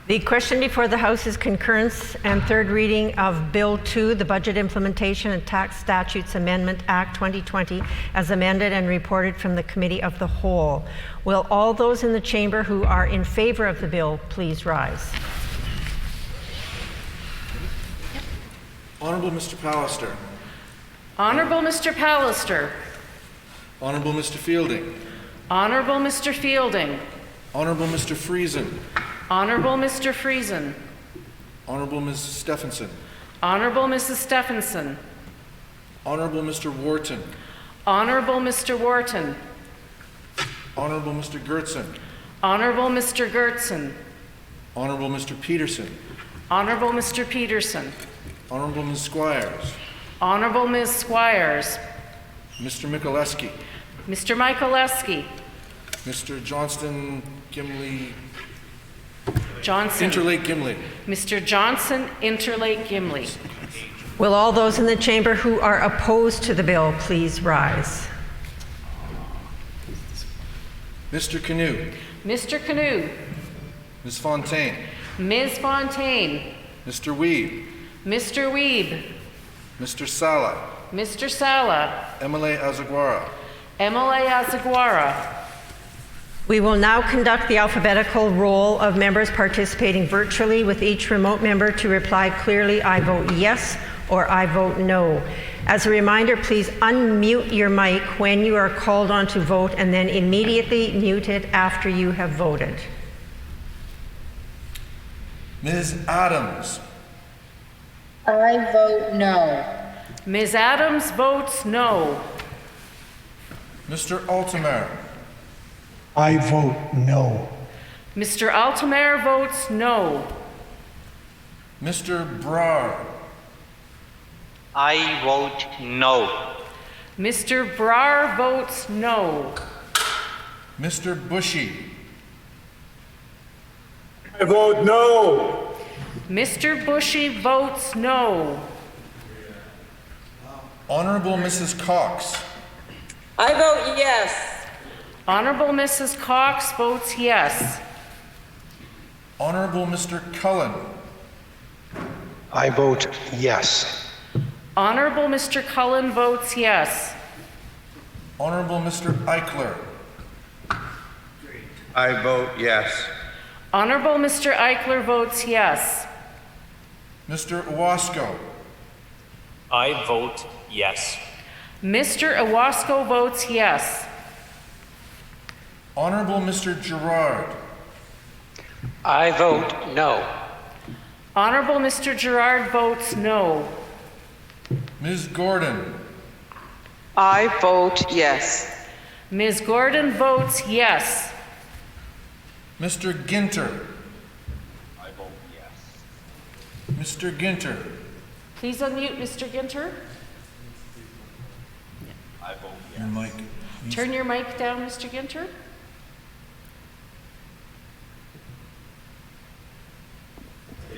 S15: The question before the House is concurrence and third reading of Bill 2, the Budget Implementation and Tax Statutes Amendment Act 2020, as amended and reported from the Committee of the Whole. Will all those in the chamber who are in favor of the bill please rise?
S14: Honorable Mr. Pallister.
S21: Honorable Mr. Pallister.
S14: Honorable Mr. Fielding.
S21: Honorable Mr. Fielding.
S14: Honorable Mr. Friesen.
S21: Honorable Mr. Friesen.
S14: Honorable Mrs. Stephenson.
S21: Honorable Mrs. Stephenson.
S14: Honorable Mr. Wharton.
S21: Honorable Mr. Wharton.
S14: Honorable Mr. Gertson.
S21: Honorable Mr. Gertson.
S14: Honorable Mr. Peterson.
S21: Honorable Mr. Peterson.
S14: Honorable Ms. Squires.
S21: Honorable Ms. Squires.
S14: Mr. Mikuleski.
S21: Mr. Mikuleski.
S14: Mr. Johnston Gimley.
S21: Johnson.
S14: Interlake Gimley.
S21: Mr. Johnson Interlake Gimley.
S15: Will all those in the chamber who are opposed to the bill please rise?
S14: Mr. Canoe.
S21: Mr. Canoe.
S14: Ms. Fontaine.
S21: Ms. Fontaine.
S14: Mr. Weeb.
S21: Mr. Weeb.
S14: Mr. Sala.
S21: Mr. Sala.
S14: Emile Azaguara.
S21: Emile Azaguara.
S15: We will now conduct the alphabetical roll of members participating virtually, with each remote member to reply clearly, "I vote yes," or "I vote no." As a reminder, please unmute your mic when you are called on to vote and then immediately mute it after you have voted.
S14: Ms. Adams.
S2: I vote no.
S21: Ms. Adams votes no.
S14: Mr. Altemer.
S11: I vote no.
S21: Mr. Altemer votes no.
S14: Mr. Brar.
S6: I vote no.
S21: Mr. Brar votes no.
S14: Mr. Bushy.
S7: I vote no.
S21: Mr. Bushy votes no.
S14: Honorable Mrs. Cox.
S4: I vote yes.
S21: Honorable Mrs. Cox votes yes.
S14: Honorable Mr. Cullen.
S9: I vote yes.
S21: Honorable Mr. Cullen votes yes.
S14: Honorable Mr. Eichler.
S7: I vote yes.
S21: Honorable Mr. Eichler votes yes.
S14: Mr. Owasco.
S5: I vote yes.
S21: Mr. Owasco votes yes.
S14: Honorable Mr. Gerard.
S20: I vote no.
S21: Honorable Mr. Gerard votes no.
S14: Ms. Gordon.
S4: I vote yes.
S21: Ms. Gordon votes yes.
S14: Mr. Ginter.
S7: I vote yes.
S14: Mr. Ginter.
S21: Please unmute Mr. Ginter.
S7: I vote yes.
S14: Your mic.
S21: Turn your mic down, Mr. Ginter.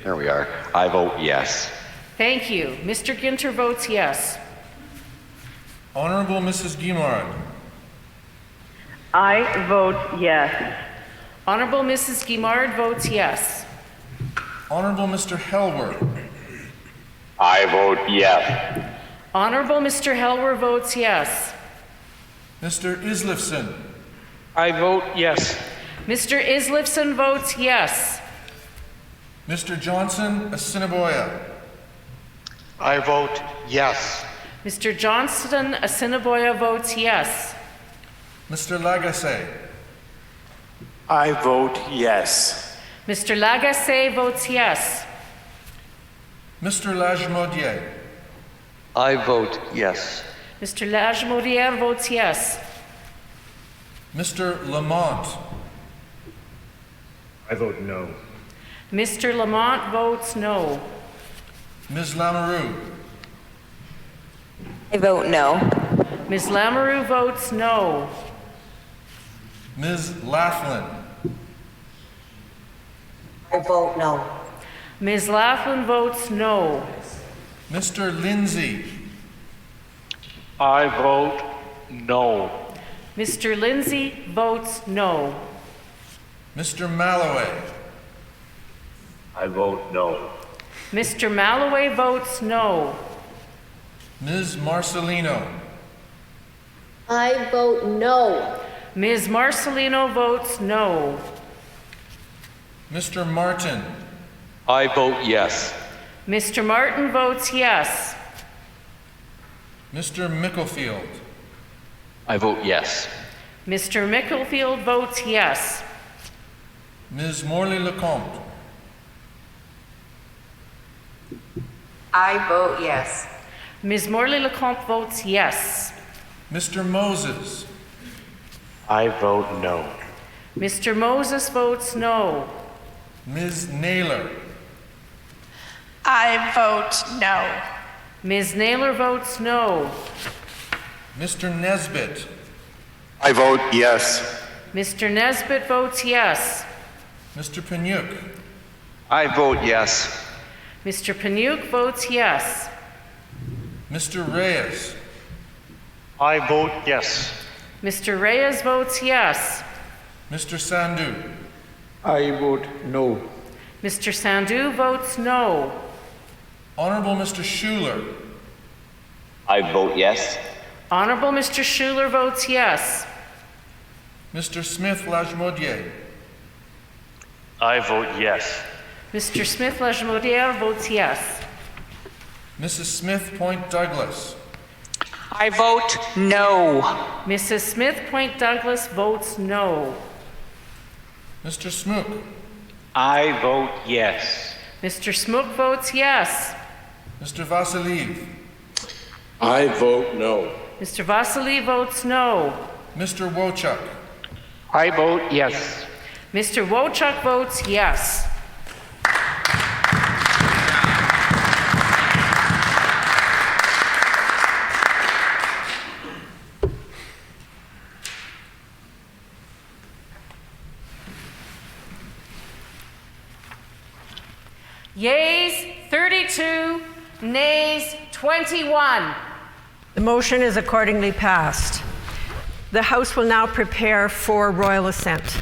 S7: There we are. I vote yes.
S21: Thank you. Mr. Ginter votes yes.
S14: Honorable Mrs. Guimard.
S10: I vote yes.
S21: Honorable Mrs. Guimard votes yes.
S14: Honorable Mr. Helwer.
S7: I vote yes.
S21: Honorable Mr. Helwer votes yes.
S14: Mr. Islifson.
S20: I vote yes.
S21: Mr. Islifson votes yes.
S14: Mr. Johnson Assiniboia.
S9: I vote yes.
S21: Mr. Johnston Assiniboia votes yes.
S14: Mr. Lagacé.
S6: I vote yes.
S21: Mr. Lagacé votes yes.
S14: Mr. Lajemodier.
S6: I vote yes.
S21: Mr. Lajemodier votes yes.
S14: Mr. Lamont.
S18: I vote no.
S21: Mr. Lamont votes no.
S14: Ms. Lamoureux.
S19: I vote no.
S21: Ms. Lamoureux votes no.
S14: Ms. Laughlin.
S19: I vote no.
S21: Ms. Laughlin votes no.
S14: Mr. Lindsay.
S6: I vote no.
S21: Mr. Lindsay votes no.
S14: Mr. Malloway.
S6: I vote no.
S21: Mr. Malloway votes no.
S14: Ms. Marcelino.
S2: I vote no.
S21: Ms. Marcelino votes no.
S14: Mr. Martin.
S7: I vote yes.
S21: Mr. Martin votes yes.
S14: Mr. Micklefield.
S7: I vote yes.
S21: Mr. Micklefield votes yes.
S14: Ms. Morley-Lecomte.
S4: I vote yes.
S21: Ms. Morley-Lecomte votes yes.
S14: Mr. Moses.
S6: I vote no.
S21: Mr. Moses votes no.
S14: Ms. Naylor.
S10: I vote no.
S21: Ms. Naylor votes no.
S14: Mr. Nesbitt.
S9: I vote yes.
S21: Mr. Nesbitt votes yes.
S14: Mr. Panyuk.
S7: I vote yes.
S21: Mr. Panyuk votes yes.
S14: Mr. Reyes.
S6: I vote yes.
S21: Mr. Reyes votes yes.
S14: Mr. Sandhu.
S6: I vote no.
S21: Mr. Sandhu votes no.
S14: Honorable Mr. Schuler.
S7: I vote yes.
S21: Honorable Mr. Schuler votes yes.
S14: Mr. Smith-Lajmodier.
S6: I vote yes.
S21: Mr. Smith-Lajmodier votes yes.
S14: Mrs. Smith Point Douglas.
S4: I vote no.
S21: Mrs. Smith Point Douglas votes no.
S14: Mr. Smook.
S6: I vote yes.
S21: Mr. Smook votes yes.
S14: Mr. Vasiliev.
S6: I vote no.
S21: Mr. Vasily votes no.
S14: Mr. Wochuk.
S20: I vote yes.
S21: Mr. Wochuk votes yes. Yeas 32, nays 21.
S15: The motion is accordingly passed. The House will now prepare for royal assent.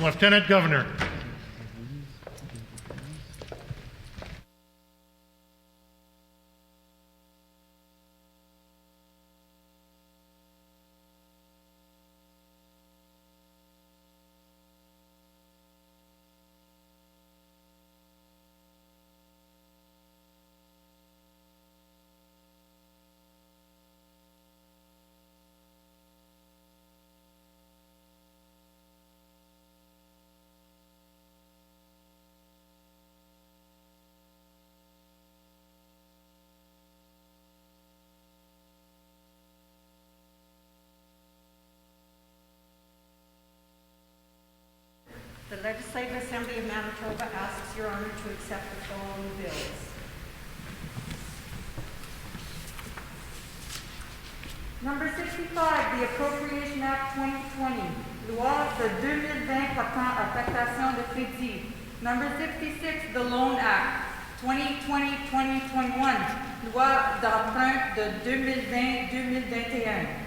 S11: Lieutenant Governor.
S15: The Legislative Assembly of Manitoba asks Your Honor to accept the following bills. Number 65, the Appropriation Act 2020, Loi de 2020 portant affectation de crédit. Number 66, the Loan Act 2020-2021, Loi d'emprunt de 2020-2021.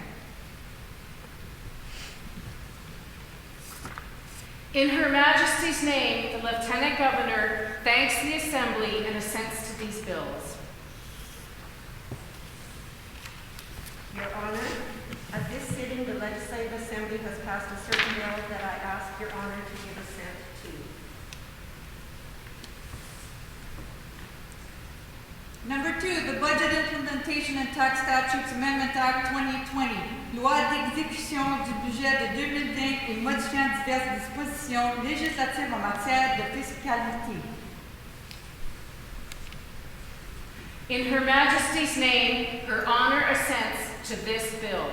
S21: In Her Majesty's name, the Lieutenant Governor thanks the Assembly and assents to these bills.
S15: Your Honor, at this sitting, the Legislative Assembly has passed a certain bill that I ask Your Honor to give assent to.
S2: Number 2, the Budget Implementation and Tax Statutes Amendment Act 2020, Loi d'exécution du budget de 2020 et modifiant diverses dispositions législatives en matière de fiscalité.
S21: In Her Majesty's name, Her Honor assents to this bill.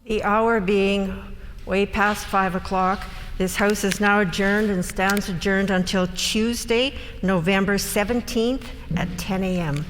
S15: The hour being way past 5 o'clock, this House is now adjourned and stands adjourned until Tuesday, November 17th at 10 a.m.